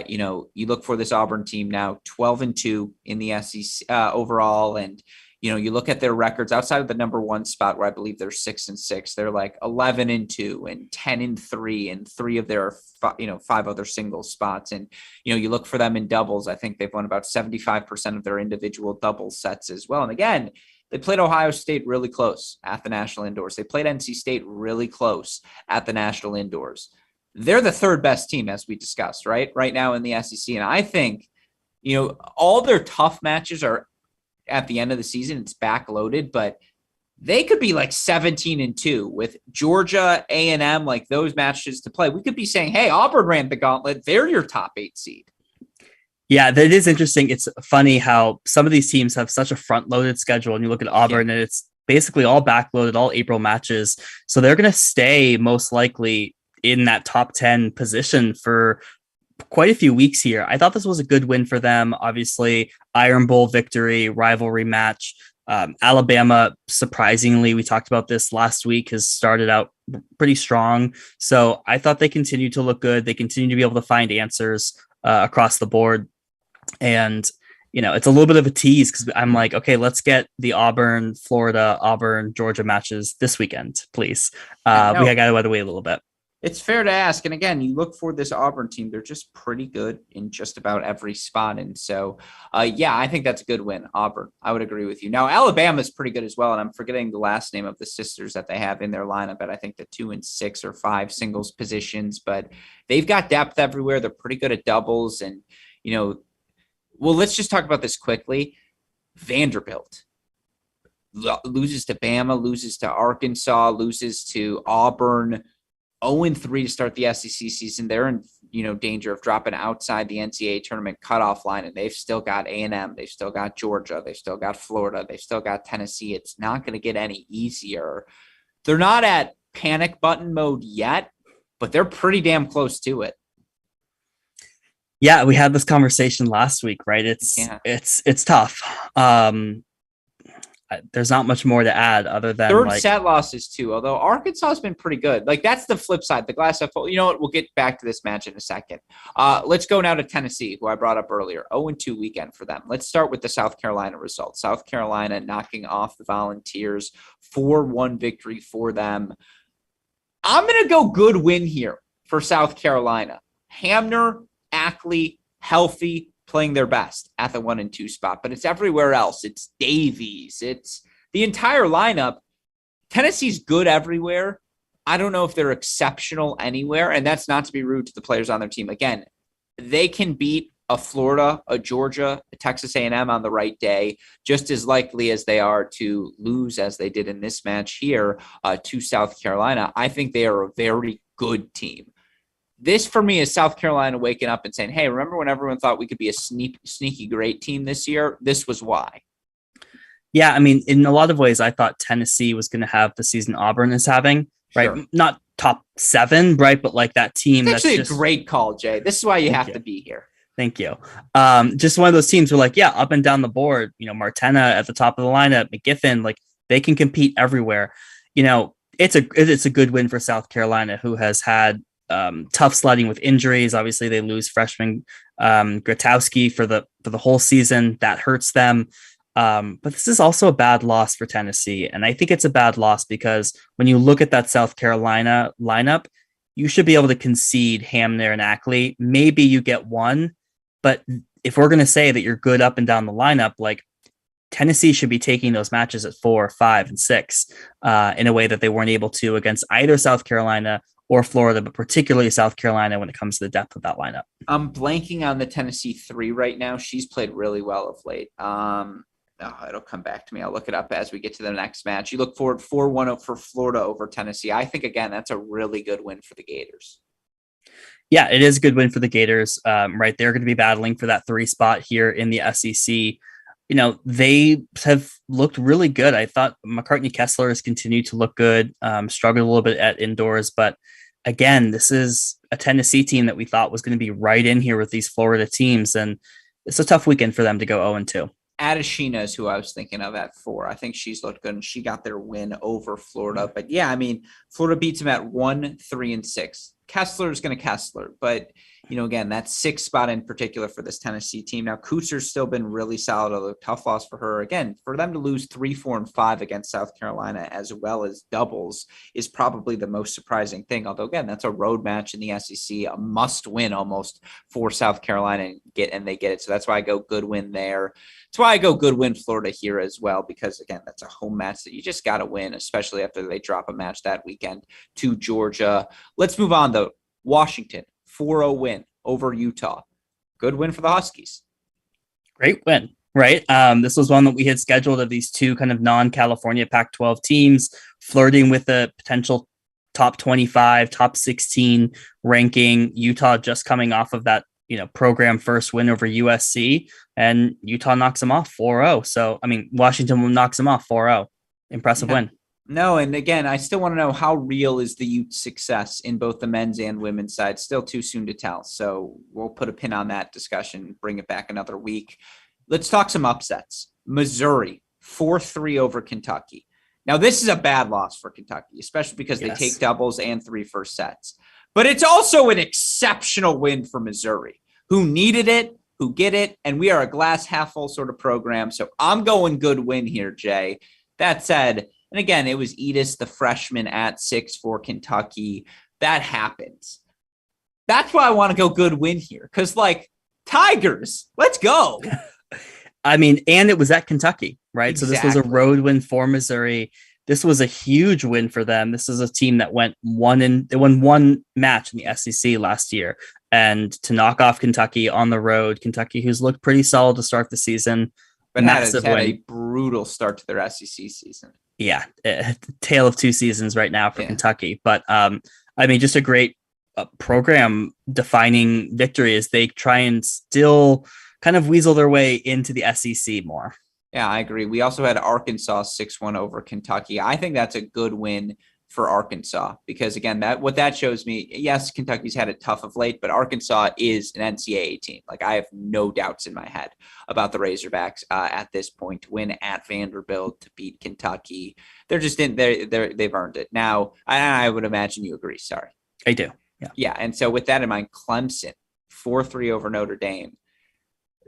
You look for this Auburn team now 12-2 in the SEC overall. And, you look at their records outside of the number 1 spot, where I believe they're 6-6. They're like 11-2 and 10-3 and 3 of their 5 other single spots. And you look for them in doubles. I think they've won about 75% of their individual double sets as well. And again, they played Ohio State really close at the National Indoors. They played NC State really close at the National Indoors. they're the third best team, as we discussed, right now in the SEC. And I think, all their tough matches are at the end of the season. It's backloaded, but they could be like 17-2 with Georgia, A&M, like those matches to play. We could be saying, hey, Auburn ran the gauntlet. They're your top 8 seed. Yeah, that is interesting. It's funny how some of these teams have such a front-loaded schedule, and you look at Auburn, and it's basically all backloaded, all April matches. So they're going to stay most likely in that top 10 position for quite a few weeks here. I thought this was a good win for them. Obviously, Iron Bowl victory, rivalry match. Alabama, surprisingly, we talked about this last week, has started out pretty strong. So I thought they continue to look good. They continue to be able to find answers across the board. And, it's a little bit of a tease because I'm like, okay, let's get the Auburn, Florida, Auburn, Georgia matches this weekend, please. We got to wait a little bit. It's fair to ask. And again, you look for this Auburn team. They're just pretty good in just about every spot. And so, I think that's a good win. Auburn, I would agree with you. Now, Alabama is pretty good as well. And I'm forgetting the last name of the sisters that they have in their lineup, but I think the 2 and 6 or 5 singles positions, but they've got depth everywhere. They're pretty good at doubles. And, let's just talk about this quickly. Vanderbilt loses to Bama, loses to Arkansas, loses to Auburn. 0-3 to start the SEC season. They're in, danger of dropping outside the NCAA tournament cutoff line, and they've still got A&M. They've still got Georgia. They've still got Florida. They've still got Tennessee. It's not going to get any easier. They're not at panic button mode yet, but they're pretty damn close to it. Yeah, we had this conversation last week, right? It's tough. There's not much more to add other than third set losses too, although Arkansas has been pretty good. Like, that's the flip side, the glass half full. You know what? We'll get back to this match in a second. Let's go now to Tennessee, who I brought up earlier. 0-2 weekend for them. Let's start with the South Carolina results. South Carolina knocking off the Volunteers, 4-1 victory for them. I'm going to go good win here for South Carolina. Hamner, Ackley, healthy, playing their best at the 1 and 2 spot, but it's everywhere else. It's Davies. It's the entire lineup. Tennessee's good everywhere. I don't know if they're exceptional anywhere, and that's not to be rude to the players on their team. Again, they can beat a Florida, a Georgia, a Texas A&M on the right day, just as likely as they are to lose, as they did in this match here, to South Carolina. I think they are a very good team. This, for me, is South Carolina waking up and saying, hey, remember when everyone thought we could be a sneaky great team this year? This was why. Yeah, I mean, in a lot of ways, I thought Tennessee was going to have the season Auburn is having, right? Sure. Not top 7, right? But like that team. It's actually a great call, Jay. This is why you have to be here. Thank you. Just one of those teams where, like, yeah, up and down the board, Martena at the top of the lineup, McGiffin, like, they can compete everywhere. It's a good win for South Carolina, who has had tough sledding with injuries. Obviously, they lose freshman Grotowski for the whole season. That hurts them. But this is also a bad loss for Tennessee. And I think it's a bad loss because when you look at that South Carolina lineup, you should be able to concede Hamner and Ackley. Maybe you get one, but if we're going to say that you're good up and down the lineup, like, Tennessee should be taking those matches at 4, 5, and 6 in a way that they weren't able to against either South Carolina or Florida, but particularly South Carolina when it comes to the depth of that lineup. I'm blanking on the Tennessee 3 right now. She's played really well of late. It'll come back to me. I'll look it up as we get to the next match. You look forward 4-1 for Florida over Tennessee. I think, again, that's a really good win for the Gators. Yeah, it is a good win for the Gators. Right, they're going to be battling for that 3 spot here in the SEC. They have looked really good. I thought McCartney Kessler has continued to look good, struggled a little bit at indoors. But again, this is a Tennessee team that we thought was going to be right in here with these Florida teams. And it's a tough weekend for them to go 0-2. Adeshina is who I was thinking of at 4. I think she's looked good, and she got their win over Florida. But yeah, I mean, Florida beats them at 1, 3, and 6. Kessler is going to Kessler, but again, that 6 spot in particular for this Tennessee team. Now, Kutzer's still been really solid, although tough loss for her. Again, for them to lose 3, 4, and 5 against South Carolina, as well as doubles, is probably the most surprising thing. Although, again, that's a road match in the SEC, a must-win almost for South Carolina, and they get it. So that's why I go good win there. That's why I go good win Florida here as well, because, again, that's a home match that you just got to win, especially after they drop a match that weekend to Georgia. Let's move on, though. Washington, 4-0 win over Utah. Good win for the Huskies. Great win, right? This was one that we had scheduled of these two kind of non-California Pac-12 teams flirting with a potential top 25, top 16 ranking. Utah just coming off of that, program first win over USC, and Utah knocks them off 4-0. So, Washington knocks them off 4-0. Impressive win. No, and again, I still want to know how real is the Ute success in both the men's and women's side. Still too soon to tell. So we'll put a pin on that discussion, bring it back another week. Let's talk some upsets. Missouri, 4-3 over Kentucky. Now, this is a bad loss for Kentucky, especially because they take doubles and 3 first sets. But it's also an exceptional win for Missouri, who needed it, who get it, and we are a glass half full sort of program. So I'm going good win here, Jay. That said, and again, it was Edis, the freshman, at 6 for Kentucky. That happens. That's why I want to go good win here, because, Tigers, let's go. And it was at Kentucky, right? Exactly. So this was a road win for Missouri. This was a huge win for them. This is a team that they won one match in the SEC last year. And to knock off Kentucky on the road, Kentucky, who's looked pretty solid to start the season, but had a brutal start to their SEC season. Yeah, tale of two seasons right now for Kentucky. But just a great program defining victory as they try and still kind of weasel their way into the SEC more. Yeah, I agree. We also had Arkansas 6-1 over Kentucky. I think that's a good win for Arkansas because, again, what that shows me, yes, Kentucky's had it tough of late, but Arkansas is an NCAA team. I have no doubts in my head about the Razorbacks at this point to win at Vanderbilt, to beat Kentucky. They're just they've earned it. Now, I would imagine you agree. Sorry. I do. Yeah. Yeah. And so with that in mind, Clemson 4-3 over Notre Dame.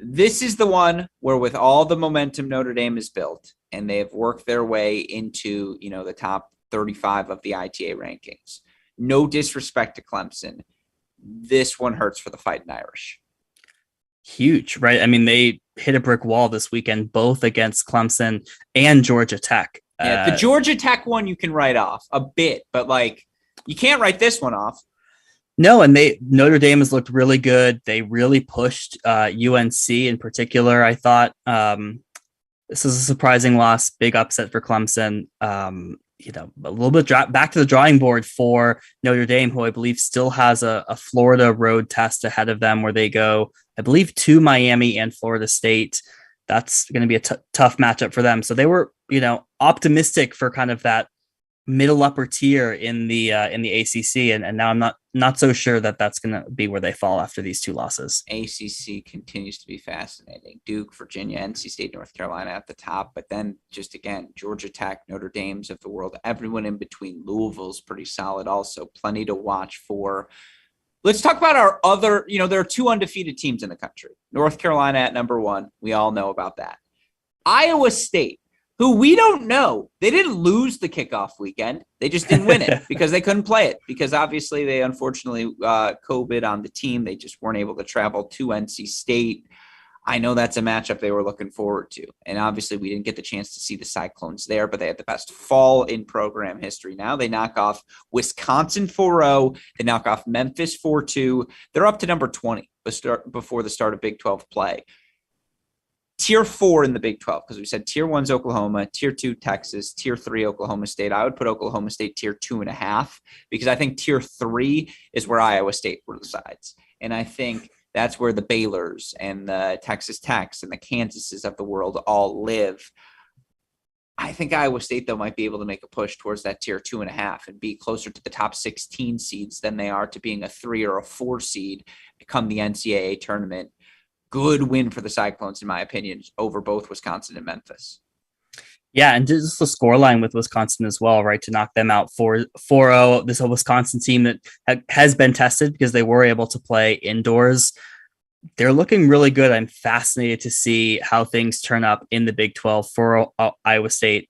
This is the one where, with all the momentum Notre Dame has built, and they have worked their way into, the top 35 of the ITA rankings. No disrespect to Clemson. This one hurts for the Fighting Irish. Huge, right? They hit a brick wall this weekend, both against Clemson and Georgia Tech. Yeah, the Georgia Tech one you can write off a bit, but you can't write this one off. No, and Notre Dame has looked really good. They really pushed UNC in particular. I thought this is a surprising loss, big upset for Clemson. A little bit back to the drawing board for Notre Dame, who I believe still has a Florida road test ahead of them where they go, I believe, to Miami and Florida State. That's going to be a tough matchup for them. So they were, optimistic for kind of that middle upper tier in the ACC, and now I'm not so sure that that's going to be where they fall after these two losses. ACC continues to be fascinating. Duke, Virginia, NC State, North Carolina at the top, but then just again Georgia Tech, Notre Dame's of the world, everyone in between. Louisville's pretty solid, also plenty to watch for. Let's talk about our other. There are 2 undefeated teams in the country. North Carolina at number 1. We all know about that. Iowa State, who we don't know. They didn't lose the kickoff weekend. They just didn't win it because they couldn't play it because obviously they unfortunately COVID on the team. They just weren't able to travel to NC State. I know that's a matchup they were looking forward to. And obviously we didn't get the chance to see the Cyclones there, but they had the best fall in program history. Now they knock off Wisconsin 4-0. They knock off Memphis 4-2. They're up to number 20 before the start of Big 12 play. Tier 4 in the Big 12, because we said Tier 1's Oklahoma, Tier 2 Texas, Tier 3 Oklahoma State. I would put Oklahoma State Tier 2.5 because I think Tier 3 is where Iowa State resides. And I think that's where the Baylors and the Texas Techs and the Kansases of the world all live. I think Iowa State, though, might be able to make a push towards that Tier 2.5 and be closer to the top 16 seeds than they are to being a 3 or a 4 seed come the NCAA tournament. Good win for the Cyclones, in my opinion, over both Wisconsin and Memphis. Yeah, and just the scoreline with Wisconsin as well, right, to knock them out 4-0. This is a Wisconsin team that has been tested because they were able to play indoors. They're looking really good. I'm fascinated to see how things turn up in the Big 12 for Iowa State.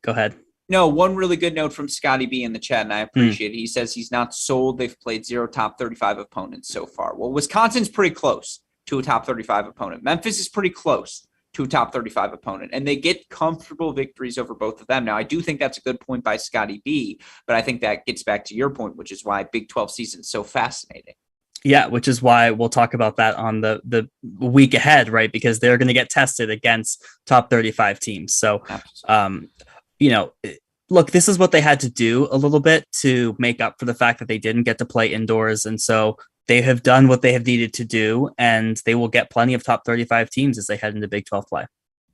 Go ahead. No, one really good note from Scotty B in the chat, and I appreciate it. He says he's not sold. They've played 0 top 35 opponents so far. Well, Wisconsin's pretty close to a top 35 opponent. Memphis is pretty close to a top 35 opponent, and they get comfortable victories over both of them. Now, I do think that's a good point by Scotty B, but I think that gets back to your point, which is why Big 12 season is so fascinating. Yeah, which is why we'll talk about that on the week ahead, right? Because they're going to get tested against top 35 teams. So, you know, look, this is what they had to do a little bit to make up for the fact that they didn't get to play indoors. And so they have done what they have needed to do, and they will get plenty of top 35 teams as they head into Big 12 play.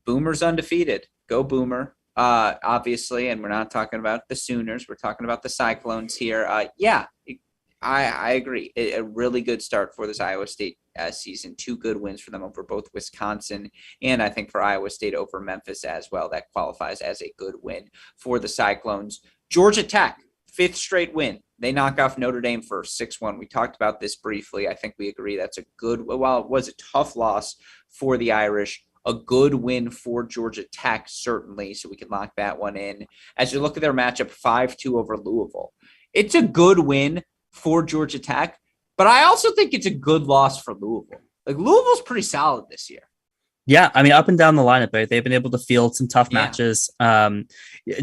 Boomer's undefeated. Go Boomer. Obviously, and we're not talking about the Sooners. We're talking about the Cyclones here. I agree. A really good start for this Iowa State season. 2 good wins for them over both Wisconsin and I think for Iowa State over Memphis as well. That qualifies as a good win for the Cyclones. Georgia Tech, 5th straight win. They knock off Notre Dame for 6-1. We talked about this briefly. I think we agree that's a good, while it was a tough loss for the Irish, a good win for Georgia Tech, certainly, so we can lock that one in. As you look at their matchup, 5-2 over Louisville. It's a good win for Georgia Tech, but I also think it's a good loss for Louisville. Like, Louisville's pretty solid this year. Yeah, I mean, up and down the lineup, right? They've been able to field some tough matches.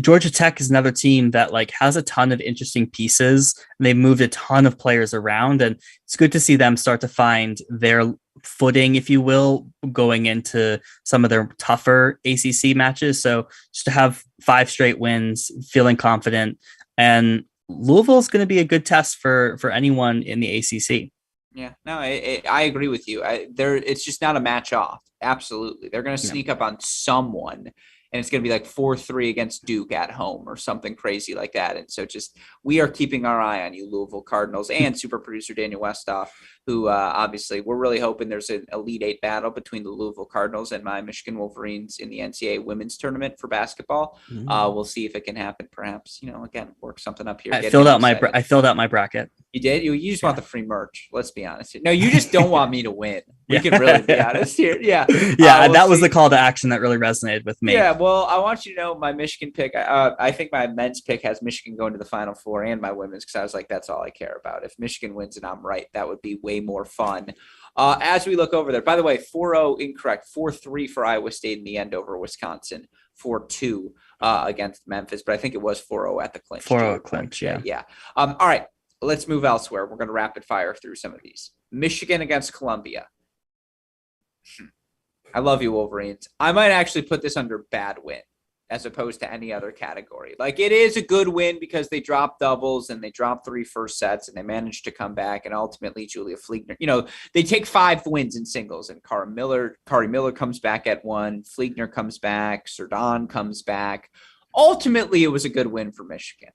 Georgia Tech is another team that like has a ton of interesting pieces, and they've moved a ton of players around, and it's good to see them start to find their footing, if you will, going into some of their tougher ACC matches. So just to have 5 straight wins, feeling confident, and Louisville is going to be a good test for anyone in the ACC. Yeah, no, I agree with you. It's just not a match off. Absolutely. They're going to sneak up on someone, and it's going to be like 4-3 against Duke at home or something crazy like that. And so just we are keeping our eye on you, Louisville Cardinals, and super producer Daniel Westoff, who obviously we're really hoping there's an Elite 8 battle between the Louisville Cardinals and my Michigan Wolverines in the NCAA women's tournament for basketball. We'll see if it can happen. Perhaps, again, work something up here. I filled out my bracket. You did? You just want the free merch. Let's be honest. No, you just don't want me to win. We can really be honest here. Yeah. That was the call to action that really resonated with me. Yeah. Well, I want you to know my Michigan pick. I think my men's pick has Michigan going to the Final Four, and my women's, because I was like, that's all I care about. If Michigan wins and I'm right, that would be way more fun. As we look over there, by the way, 4-0 incorrect, 4-3 for Iowa State in the end over Wisconsin, 4-2 against Memphis, but I think it was 4-0 at the clinch. 4-0 at clinch, yeah. Yeah. All right. Let's move elsewhere. We're going to rapid fire through some of these. Michigan against Columbia. I love you, Wolverines. I might actually put this under bad win as opposed to any other category. Like, it is a good win because they dropped doubles and they dropped 3 first sets and they managed to come back, and ultimately Julia Fliegner, they take 5 wins in singles, and Kari Miller comes back at 1, Fliegner comes back, Serdon comes back. Ultimately, it was a good win for Michigan.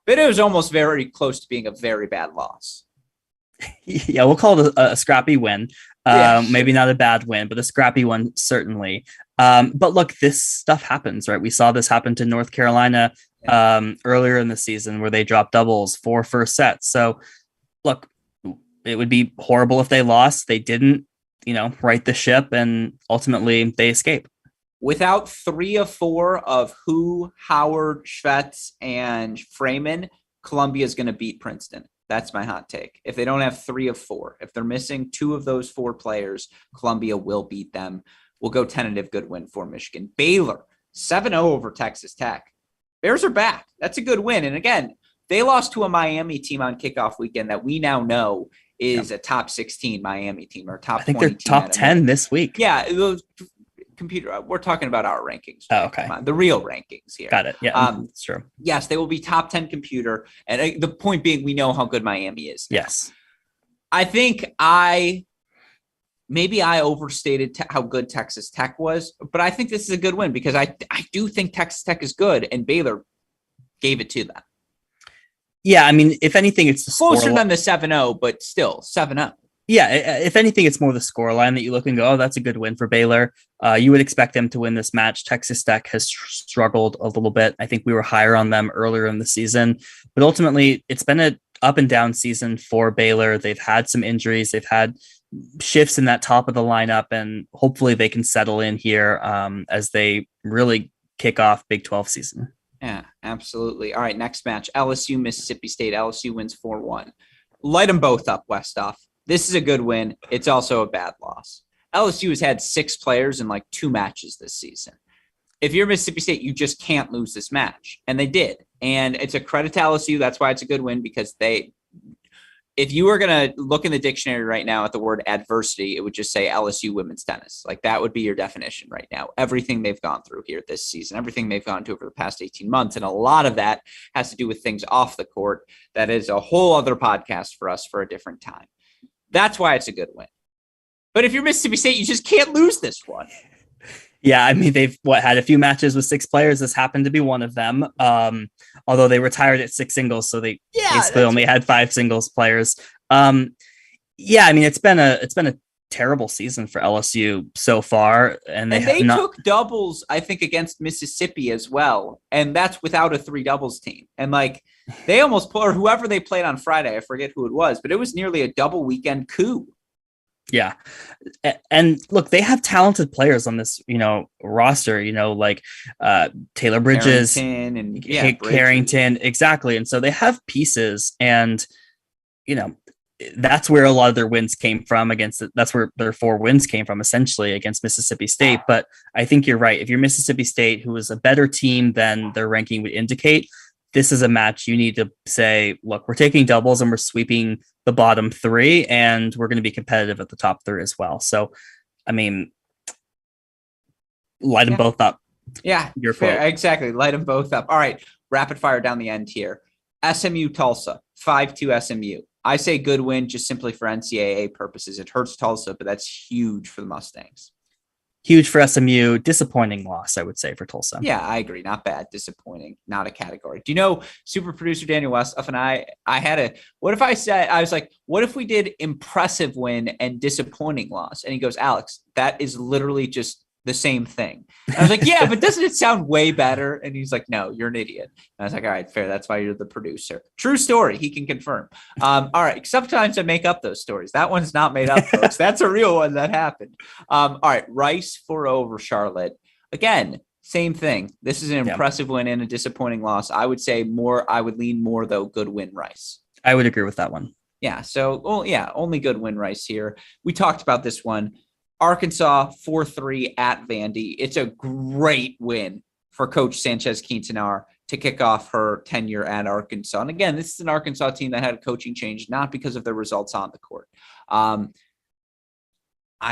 But it was almost very close to being a very bad loss. Yeah, we'll call it a scrappy win. Maybe not a bad win, but a scrappy one, certainly. But look, this stuff happens, right? We saw this happen to North Carolina earlier in the season where they dropped doubles 4 first sets. So, look, it would be horrible if they lost. They didn't, right the ship, and ultimately they escape. Without 3 of 4 of Hu, Howard, Schvetz, and Frayman, Columbia is going to beat Princeton. That's my hot take. If they don't have 3 of 4, if they're missing 2 of those 4 players, Columbia will beat them. We'll go tentative good win for Michigan. Baylor, 7-0 over Texas Tech. Bears are back. That's a good win. And again, they lost to a Miami team on kickoff weekend that we now know is a top 16 Miami team, or top 20 team. I think they're top 10 this week. Yeah, those computer. We're talking about our rankings. Right? Oh, okay. The real rankings here. Got it. Yeah, that's true. Yes, they will be top 10 computer. And the point being, we know how good Miami is. Yes. I think maybe I overstated how good Texas Tech was, but I think this is a good win because I do think Texas Tech is good, and Baylor gave it to them. Yeah, I mean, if anything, it's closer than the 7-0, but still 7-0. Yeah, if anything, it's more the scoreline that you look and go, oh, that's a good win for Baylor. You would expect them to win this match. Texas Tech has struggled a little bit. I think we were higher on them earlier in the season, but ultimately it's been an up and down season for Baylor. They've had some injuries. They've had shifts in that top of the lineup, and hopefully they can settle in here as they really kick off Big 12 season. Yeah, absolutely. All right, next match, LSU, Mississippi State. LSU wins 4-1. Light them both up, Westoff. This is a good win. It's also a bad loss. LSU has had 6 players in like 2 matches this season. If you're Mississippi State, you just can't lose this match. And they did. And it's a credit to LSU. That's why it's a good win, because if you were going to look in the dictionary right now at the word adversity, it would just say LSU women's tennis. Like that would be your definition right now. Everything they've gone through here this season, everything they've gone to over the past 18 months. And a lot of that has to do with things off the court. That is a whole other podcast for us for a different time. That's why it's a good win. But if you're Mississippi State, you just can't lose this one. Yeah, I mean, they've had a few matches with 6 players. This happened to be one of them. Although they retired at 6 singles, so they basically only had 5 singles players. I mean, it's been a terrible season for LSU so far, and they took doubles, I think, against Mississippi as well, and that's without a 3 doubles team. And like they almost or whoever they played on Friday, I forget who it was, but it was nearly a double weekend coup. Yeah. And look, they have talented players on this, roster, like Taylor Bridges Carrington. Exactly. And so they have pieces, and, that's where a lot of their wins came from that's where their 4 wins came from, essentially, against Mississippi State. But I think you're right. If you're Mississippi State, who is a better team than their ranking would indicate, this is a match you need to say, look, we're taking doubles and we're sweeping the bottom 3, and we're going to be competitive at the top 3 as well. So, I mean, light them both up. Yeah, Your fair, exactly. Light them both up. All right, rapid fire down the end here. SMU Tulsa, 5-2 SMU. I say good win just simply for NCAA purposes. It hurts Tulsa, but that's huge for the Mustangs. Huge for SMU. Disappointing loss, I would say, for Tulsa. Yeah, I agree. Not bad. Disappointing. Not a category. Do you know, super producer Daniel Westhoff and I had what if we did impressive win and disappointing loss? And he goes, Alex, that is literally just the same thing. And I was like, yeah, but doesn't it sound way better? And he's like, no, you're an idiot. And I was like, all right, fair. That's why you're the producer. True story. He can confirm. All right. Sometimes I make up those stories. That one's not made up, folks. That's a real one that happened. All right. Rice 4 over Charlotte. Again, same thing. This is an impressive win and a disappointing loss. I would lean more, though, good win Rice. I would agree with that one. Yeah. So, only good win Rice here. We talked about this one. Arkansas 4-3 at Vandy. It's a great win for Coach Sanchez Quintanar to kick off her tenure at Arkansas. And again, this is an Arkansas team that had a coaching change, not because of their results on the court. I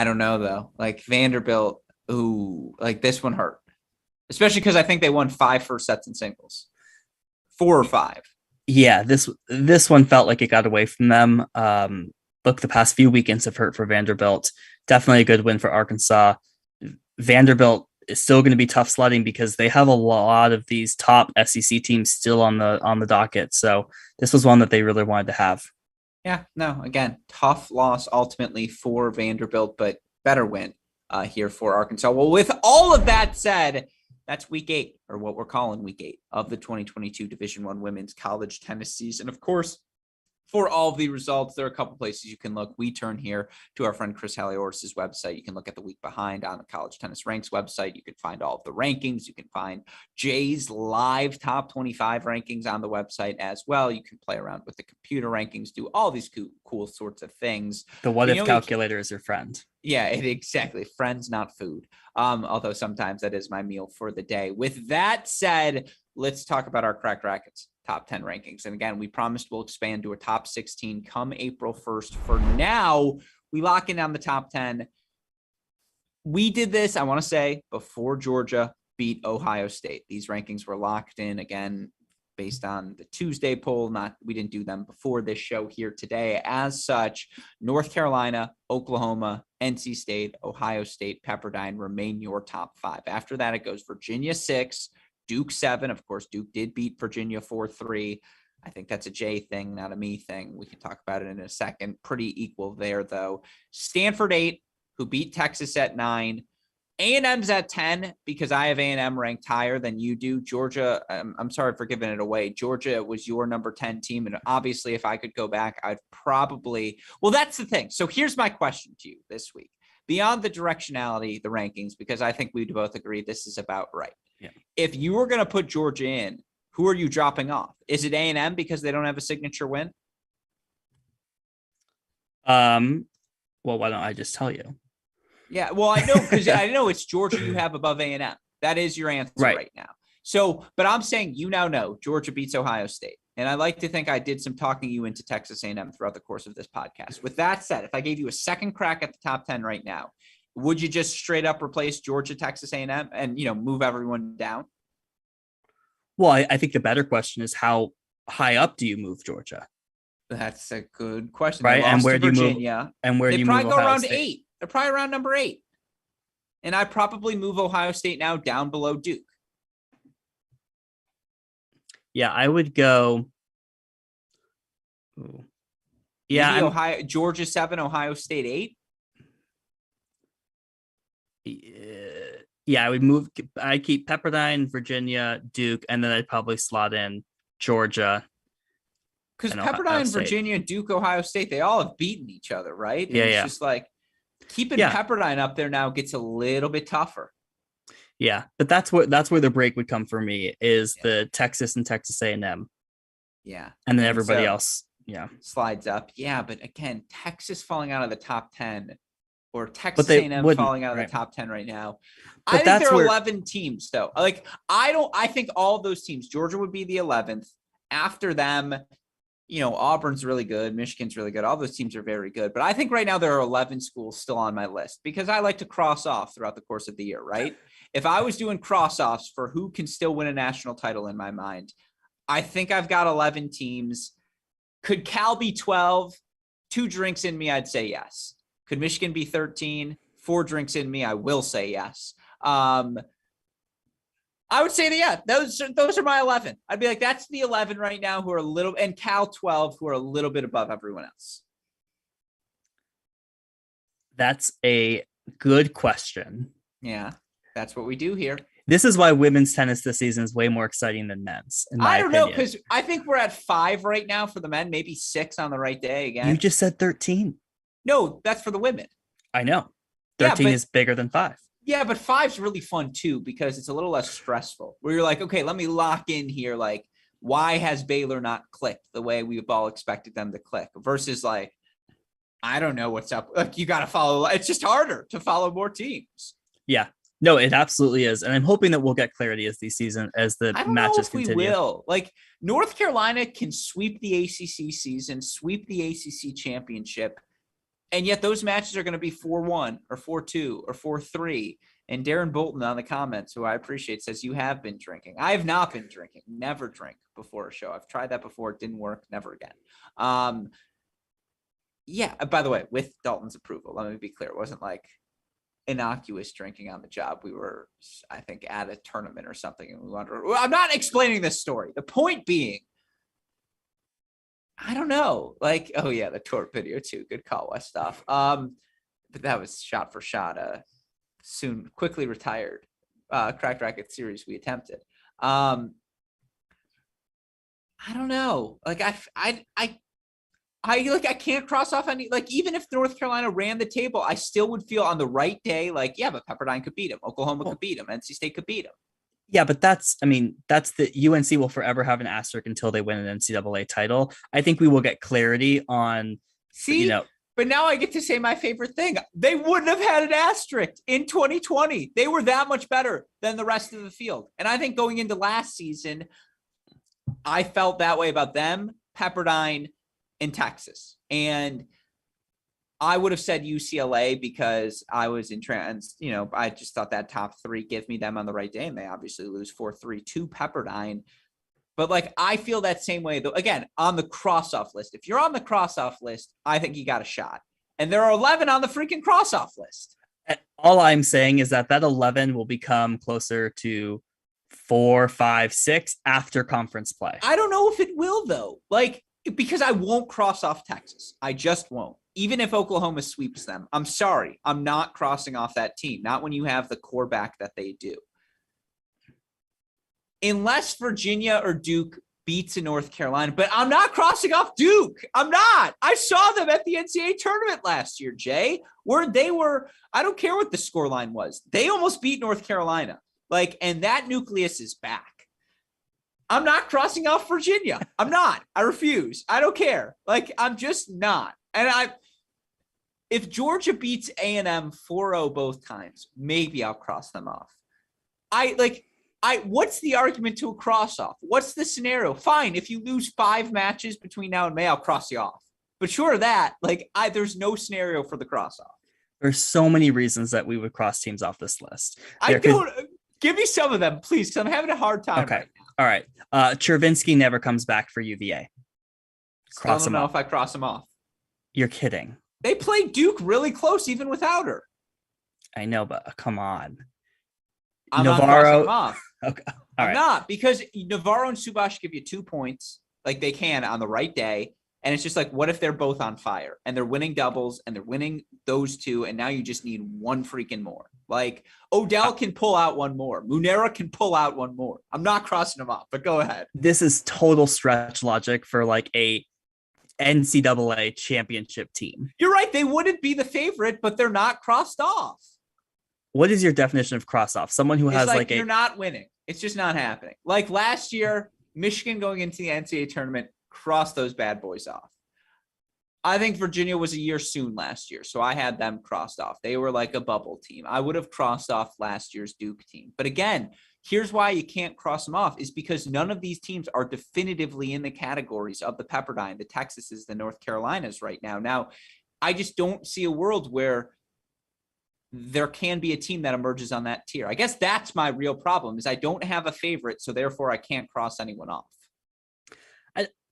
don't know, though. Like Vanderbilt, this one hurt. Especially because I think they won 5 first sets in singles. 4 or 5. Yeah, this one felt like it got away from them. Look, the past few weekends have hurt for Vanderbilt. Definitely a good win for Arkansas. Vanderbilt is still going to be tough sledding because they have a lot of these top SEC teams still on the docket. So this was one that they really wanted to have. Yeah, no, again, tough loss ultimately for Vanderbilt, but better win here for Arkansas. Well, with all of that said, that's week 8, or what we're calling week 8 of the 2022 Division I women's college tennis season. Of course, for all of the results, there are a couple places you can look. We turn here to our friend Chris Halioris' website. You can look at the week behind on the College Tennis Ranks website. You can find all of the rankings. You can find Jay's live top 25 rankings on the website as well. You can play around with the computer rankings, do all these cool sorts of things. The what if calculator is your friend. Yeah, exactly. Friends, not food. Although sometimes that is my meal for the day. With that said, let's talk about our Cracked Racquets top 10 rankings. And again, we promised we'll expand to a top 16 come April 1st. For now, we lock in on the top 10. We did this, I want to say, before Georgia beat Ohio State. These rankings were locked in, again, based on the Tuesday poll. We didn't do them before this show here today. As such, North Carolina, Oklahoma, NC State, Ohio State, Pepperdine remain your top 5. After that, it goes Virginia 6, Duke 7. Of course, Duke did beat Virginia 4-3. I think that's a J thing, not a me thing. We can talk about it in a second. Pretty equal there, though. Stanford 8, who beat Texas at 9. A&M's at 10 because I have A&M ranked higher than you do. Georgia, I'm sorry for giving it away. Georgia was your number 10 team. And obviously, if I could go back, I'd probably – well, that's the thing. So here's my question to you this week. Beyond the directionality, the rankings, because I think we'd both agree this is about right. Yeah. If you were going to put Georgia in, who are you dropping off? Is it A&M because they don't have a signature win? Well, why don't I just tell you? Yeah, well, I know because I know it's Georgia you have above A&M. That is your answer right now. So, but I'm saying you now know Georgia beats Ohio State. And I like to think I did some talking you into Texas A&M throughout the course of this podcast. With that said, if I gave you a second crack at the top 10 right now, would you just straight up replace Georgia, Texas A&M and, move everyone down? Well, I think the better question is how high up do you move Georgia? That's a good question. Right. And where do you move? And where do you move? They probably go around State? 8. They're probably around number 8. And I probably move Ohio State now down below Duke. Yeah, I would go. Yeah, maybe Georgia 7, Ohio State 8. Yeah, I would move. I keep Pepperdine, Virginia, Duke, and then I'd probably slot in Georgia. Because Pepperdine, Virginia, Duke, Ohio State, they all have beaten each other, right? And it's just like keeping Pepperdine up there now gets a little bit tougher. Yeah, but that's where the break would come for me is the Texas and Texas A&M. Yeah. And then everybody else, slides up. Yeah, but again, Texas falling out of the top 10 or Texas A&M falling out of the top 10 right now. But I think there are 11 teams though. Like I think all of those teams, Georgia would be the 11th. After them, Auburn's really good. Michigan's really good. All those teams are very good. But I think right now there are 11 schools still on my list because I like to cross off throughout the course of the year, right? If I was doing cross-offs for who can still win a national title in my mind, I think I've got 11 teams. Could Cal be 12? 2 drinks in me, I'd say yes. Could Michigan be 13? 4 drinks in me, I will say yes. I would say that, those are my 11. I'd be like, that's the 11 right now who are a little, and Cal 12 who are a little bit above everyone else. That's a good question. Yeah. That's what we do here. This is why women's tennis this season is way more exciting than men's. I don't know, because I think we're at 5 right now for the men, maybe 6 on the right day again. You just said 13. No, that's for the women. I know. 13 is bigger than 5. Yeah, but 5's really fun too because it's a little less stressful. Where you're like, okay, let me lock in here. Like, why has Baylor not clicked the way we've all expected them to click? Versus like, I don't know what's up. Like, you got to follow. It's just harder to follow more teams. Yeah. No, it absolutely is. And I'm hoping that we'll get clarity as the matches continue. We will. Like, North Carolina can sweep the ACC season, sweep the ACC championship, and yet those matches are going to be 4-1 or 4-2 or 4-3. And Darren Bolton on the comments, who I appreciate, says, you have been drinking. I have not been drinking. Never drink before a show. I've tried that before. It didn't work. Never again. Yeah, by the way, with Dalton's approval, let me be clear. It wasn't like innocuous drinking on the job. We were, I think, at a tournament or something, and we wanted. I'm not explaining this story. The point being, I don't know. Like, oh yeah, the tort video too. Good call, West stuff. But that was shot for shot. Quickly retired. Cracked Racket series we attempted. I don't know. Like I can't cross off any, like, even if North Carolina ran the table, I still would feel on the right day, like, yeah, but Pepperdine could beat him. Oklahoma could beat him. NC State could beat him. Yeah, but that's the UNC will forever have an asterisk until they win an NCAA title. I think we will get clarity on, but now I get to say my favorite thing. They wouldn't have had an asterisk in 2020. They were that much better than the rest of the field. And I think going into last season, I felt that way about them, Pepperdine, in Texas. And I would have said UCLA because I was in trans, I just thought that top 3, give me them on the right day. And they obviously lose 4-3 to Pepperdine. But like, I feel that same way though. Again, on the cross-off list, if you're on the cross-off list, I think you got a shot. And there are 11 on the freaking cross-off list. All I'm saying is that 11 will become closer to 4, 5, 6 after conference play. I don't know if it will though. Like, because I won't cross off Texas. I just won't. Even if Oklahoma sweeps them, I'm sorry. I'm not crossing off that team. Not when you have the core back that they do. Unless Virginia or Duke beats in North Carolina, but I'm not crossing off Duke. I'm not. I saw them at the NCAA tournament last year, Jay, where they were, I don't care what the scoreline was. They almost beat North Carolina. Like, and that nucleus is back. I'm not crossing off Virginia. I'm not. I refuse. I don't care. Like, I'm just not. And if Georgia beats A&M 4-0 both times, maybe I'll cross them off. What's the argument to a cross off? What's the scenario? Fine, if you lose 5 matches between now and May, I'll cross you off. But short of that, there's no scenario for the cross off. There's so many reasons that we would cross teams off this list. Give me some of them, please, because I'm having a hard time. Okay. Right now. All right. Chervinsky never comes back for UVA. I don't know if I cross him off. You're kidding. They played Duke really close, even without her. I know, but come on. I'm not crossing him off. Okay. I'm not, because Navarro and Subash give you 2 points, like they can on the right day. And it's just what if they're both on fire and they're winning doubles and they're winning those 2, and now you just need 1 freaking more. Odell can pull out 1 more. Munera can pull out 1 more. I'm not crossing them off, but go ahead. This is total stretch logic for a NCAA championship team. You're right. They wouldn't be the favorite, but they're not crossed off. What is your definition of cross off? Someone who has you're not winning. It's just not happening. Last year, Michigan going into the NCAA tournament, crossed those bad boys off. I think Virginia was a year soon last year, so I had them crossed off. They were like a bubble team. I would have crossed off last year's Duke team. But again, here's why you can't cross them off, is because none of these teams are definitively in the categories of the Pepperdine, the Texases, the North Carolinas right now. Now, I just don't see a world where there can be a team that emerges on that tier. I guess that's my real problem, is I don't have a favorite, so therefore I can't cross anyone off.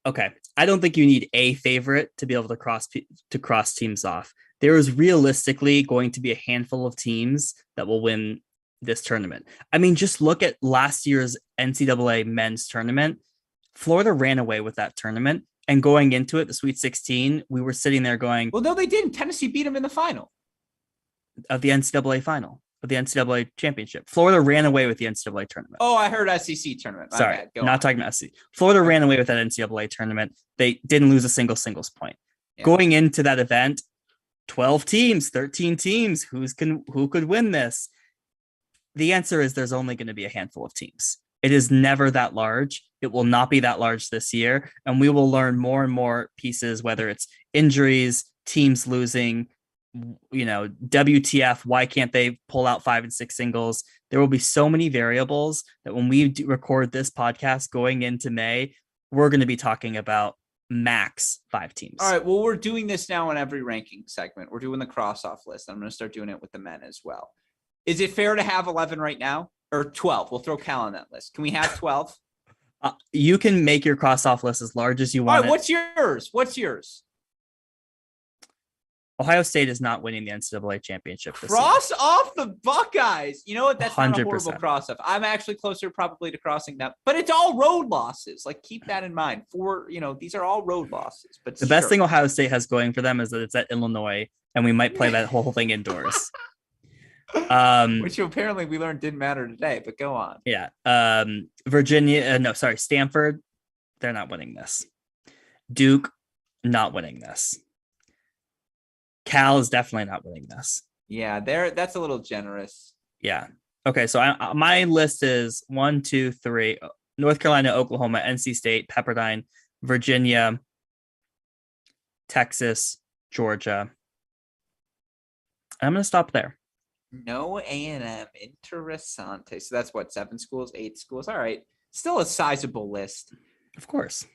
Okay. I don't think you need a favorite to be able to cross teams off. There is realistically going to be a handful of teams that will win this tournament. I mean, just look at last year's NCAA men's tournament. Florida ran away with that tournament, and going into it, the Sweet 16, we were sitting there going, well, no, they didn't. Tennessee beat them in the final of the NCAA final. Of the NCAA championship. Florida ran away with the NCAA tournament. Oh, I heard SEC tournament. Sorry, not talking about SEC. Florida ran away with that NCAA tournament. They didn't lose a single singles point. Yeah. Going into that event, 12 teams, 13 teams, who could win this? The answer is there's only going to be a handful of teams. It is never that large. It will not be that large this year. And we will learn more and more pieces, whether it's injuries, teams losing, WTF, why can't they pull out 5 and 6 singles? There will be so many variables that when we record this podcast going into May, we're going to be talking about max 5 teams. All right. Well, we're doing this now in every ranking segment. We're doing the cross-off list. I'm going to start doing it with the men as well. Is it fair to have 11 right now, or 12? We'll throw Cal on that list. Can we have 12? You can make your cross-off list as large as you want. All right. What's yours? Ohio State is not winning the NCAA championship this Cross off the Buckeyes. You know what? That's 100%. Not a horrible cross-off. I'm actually closer probably to crossing them, but it's all road losses. Keep that in mind. These are all road losses. But the best thing Ohio State has going for them is that it's at Illinois, and we might play that whole thing indoors. Which apparently we learned didn't matter today, but go on. Yeah. Stanford, they're not winning this. Duke, not winning this. Cal is definitely not winning this. Yeah, that's a little generous. Yeah. Okay, so my list is 1, 2, 3: North Carolina, Oklahoma, NC State, Pepperdine, Virginia, Texas, Georgia. I'm going to stop there. No A&M. Interessante. So that's what, 7 schools, 8 schools. All right. Still a sizable list. Of course.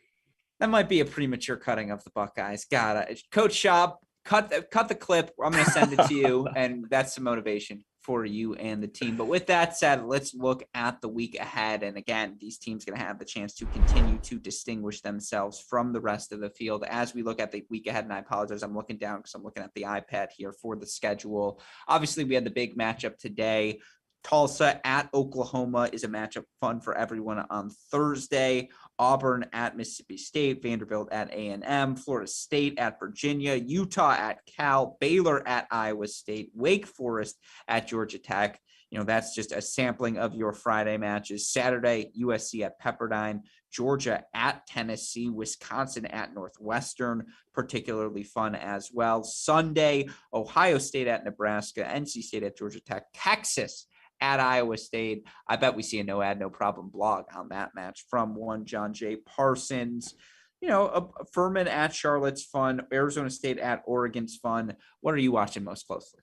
That might be a premature cutting of the Buckeyes. Coach Schaub, cut the clip. I'm going to send it to you, and that's some motivation for you and the team. But with that said, let's look at the week ahead. And again, these teams going to have the chance to continue to distinguish themselves from the rest of the field as we look at the week ahead. And I apologize, I'm looking down because I'm looking at the iPad here for the schedule. Obviously, we had the big matchup today. Tulsa at Oklahoma is a matchup fun for everyone on Thursday. Auburn at Mississippi State, Vanderbilt at A&M, Florida State at Virginia, Utah at Cal, Baylor at Iowa State, Wake Forest at Georgia Tech. That's just a sampling of your Friday matches. Saturday, USC at Pepperdine, Georgia at Tennessee, Wisconsin at Northwestern, particularly fun as well. Sunday, Ohio State at Nebraska, NC State at Georgia Tech, Texas at Iowa State. I bet we see a no ad, no problem blog on that match from one John J. Parsons. Furman at Charlotte's fun. Arizona State at Oregon's fun. What are you watching most closely?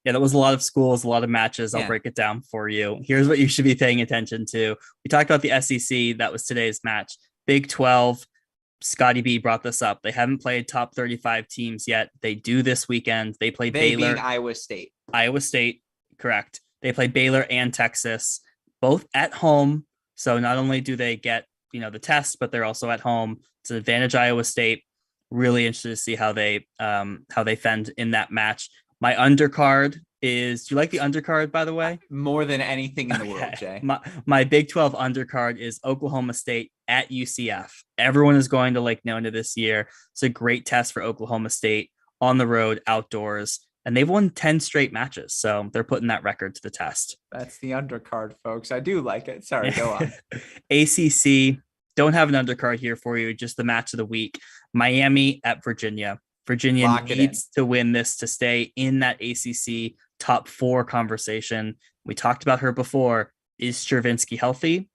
Yeah, that was a lot of schools, a lot of matches. I'll break it down for you. Here's what you should be paying attention to. We talked about the SEC. That was today's match. Big 12. Scotty B brought this up. They haven't played top 35 teams yet. They do this weekend. They play Baylor. Being Iowa State. Iowa State, correct. They play Baylor and Texas, both at home. So not only do they get, the test, but they're also at home. It's an advantage Iowa State. Really interested to see how they fend in that match. My undercard is, do you like the undercard, by the way? More than anything in the world, Jay. My Big 12 undercard is Oklahoma State at UCF. Everyone is going to Lake Nona this year. It's a great test for Oklahoma State on the road, outdoors, and they've won 10 straight matches. So they're putting that record to the test. That's the undercard, folks. I do like it. Sorry, go on. ACC, don't have an undercard here for you. Just the match of the week. Miami at Virginia. Virginia needs to win this to stay in that ACC top 4 conversation. We talked about her before. Is Stravinsky healthy?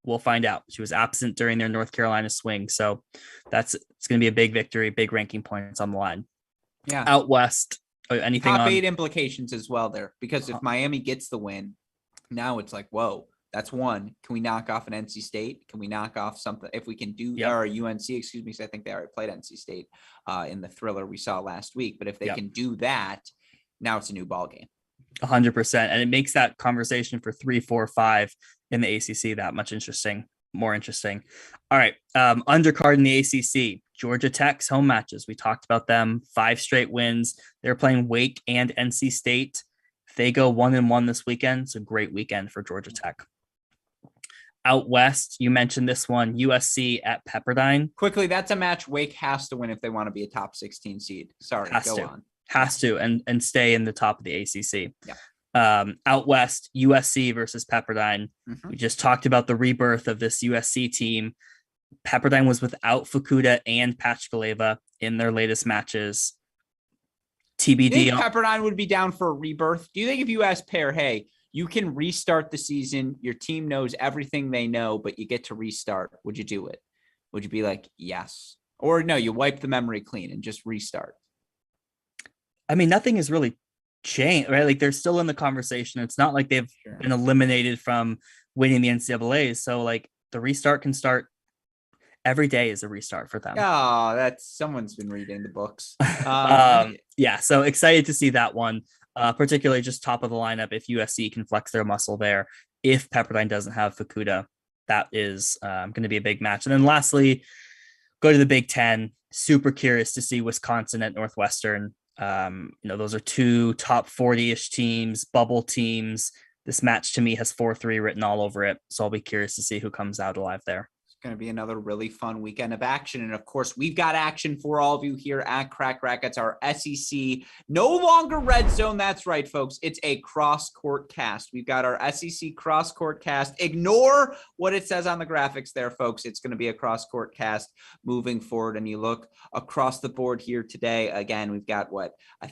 We'll find out. She was absent during their North Carolina swing. So it's going to be a big victory, big ranking points on the line. Yeah. Out West, anything top on 8 implications as well there, because if Miami gets the win, now it's like, whoa, that's one. Can we knock off an NC State? Can we knock off something? If we can do, or UNC, excuse me, so I think they already played NC State in the thriller we saw last week. But if they can do that, now it's a new ball game. 100%. And it makes that conversation for 3, 4, 5 in the ACC that much more interesting. All right. Undercard in the ACC, Georgia Tech's home matches. We talked about them, 5 straight wins. They're playing Wake and NC State. If they go 1-1 this weekend, it's a great weekend for Georgia Tech. Out West, you mentioned this one, USC at Pepperdine. Quickly, that's a match Wake has to win if they want to be a top 16 seed. Sorry, go on. Has to and stay in the top of the ACC. Yeah. Out West, USC versus Pepperdine. Mm-hmm. We just talked about the rebirth of this USC team. Pepperdine was without Fukuda and Pachkaleva in their latest matches. TBD. Do you think Pepperdine would be down for a rebirth? Do you think if you ask Pear, hey, you can restart the season, your team knows everything they know, but you get to restart, would you do it? Would you be like, yes? Or no, you wipe the memory clean and just restart? I mean, nothing has really changed, right? Like they're still in the conversation. It's not like they've been eliminated from winning the NCAAs. So like the restart can start. Every day is a restart for them. Oh, that's someone's been reading the books. Yeah. So excited to see that one, particularly just top of the lineup. If USC can flex their muscle there, if Pepperdine doesn't have Fukuda, that is going to be a big match. And then lastly, go to the Big Ten. Super curious to see Wisconsin at Northwestern. Those are 2 top 40-ish teams, bubble teams. This match to me has 4-3 written all over it. So I'll be curious to see who comes out alive there. Going to be another really fun weekend of action. And of course, we've got action for all of you here at Crack Racquets, our SEC, no longer red zone. That's right, folks. It's a cross court cast. We've got our SEC cross court cast. Ignore what it says on the graphics there, folks. It's going to be a cross court cast moving forward. And you look across the board here today. Again, we've got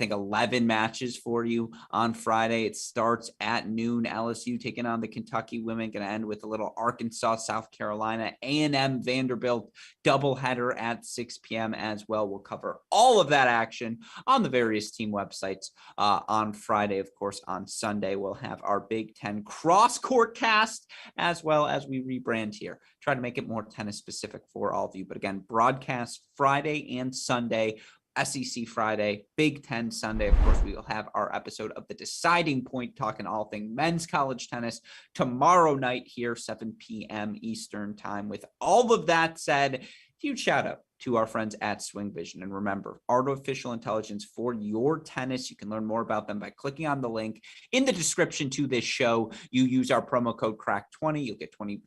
11 matches for you on Friday. It starts at noon. LSU taking on the Kentucky women. Going to end with a little Arkansas, South Carolina, A&M Vanderbilt doubleheader at 6 p.m. as well. We'll cover all of that action on the various team websites on Friday. Of course, on Sunday, we'll have our Big Ten cross-court cast as well as we rebrand here. Try to make it more tennis specific for all of you. But again, broadcast Friday and Sunday. SEC Friday, Big Ten Sunday. Of course, we will have our episode of The Deciding Point, talking all things men's college tennis tomorrow night here, 7 p.m. Eastern time. With all of that said, huge shout out to our friends at SwingVision. And remember, artificial intelligence for your tennis. You can learn more about them by clicking on the link in the description to this show. You use our promo code CRACK20. You'll get $20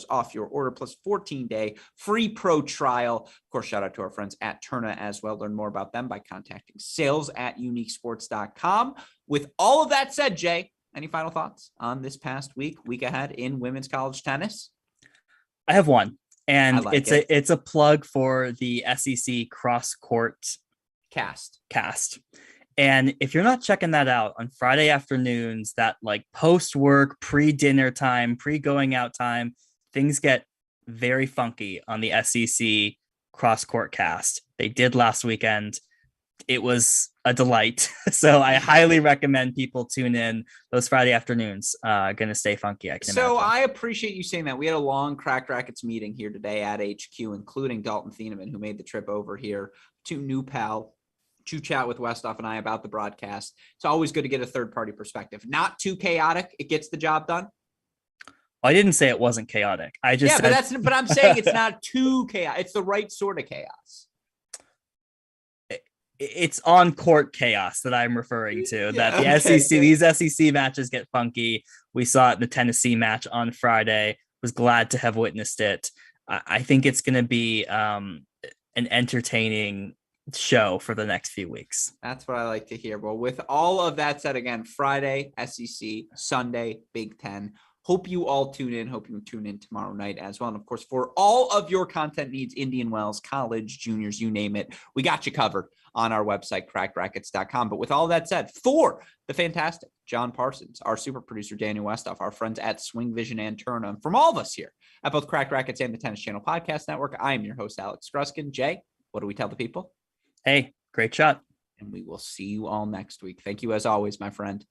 off your order plus 14-day free pro trial. Of course, shout out to our friends at Turna as well. Learn more about them by contacting sales@uniquesports.com. With all of that said, Jay, any final thoughts on this past week ahead in women's college tennis? I have one. And it's a plug for the SEC cross court cast. And if you're not checking that out on Friday afternoons, that like post work, pre-dinner time, pre-going out time, things get very funky on the SEC cross-court cast. They did last weekend. It was a delight. So I highly recommend people tune in. Those Friday afternoons gonna stay funky, I can imagine. I appreciate you saying that. We had a long Cracked Racquets meeting here today at HQ, including Dalton Thieneman, who made the trip over here to New Pal to chat with Westhoff and I about the broadcast. It's always good to get a third-party perspective. Not too chaotic. It gets the job done. I didn't say it wasn't chaotic. I just but I'm saying it's not too chaotic. It's the right sort of chaos. It's on court chaos that I'm referring to. That the SEC, these SEC matches get funky. We saw it in the Tennessee match on Friday. Was glad to have witnessed it. I think it's going to be an entertaining show for the next few weeks. That's what I like to hear. Well, with all of that said, again, Friday SEC, Sunday Big Ten. Hope you all tune in. Hope you tune in tomorrow night as well. And of course, for all of your content needs, Indian Wells, college, juniors, you name it, we got you covered on our website, crackrackets.com. But with all that said, for the fantastic John Parsons, our super producer, Daniel Westhoff, our friends at SwingVision and Turn On, from all of us here at both Cracked Racquets and the Tennis Channel Podcast Network, I am your host, Alex Gruskin. Jay, what do we tell the people? Hey, great shot. And we will see you all next week. Thank you as always, my friend.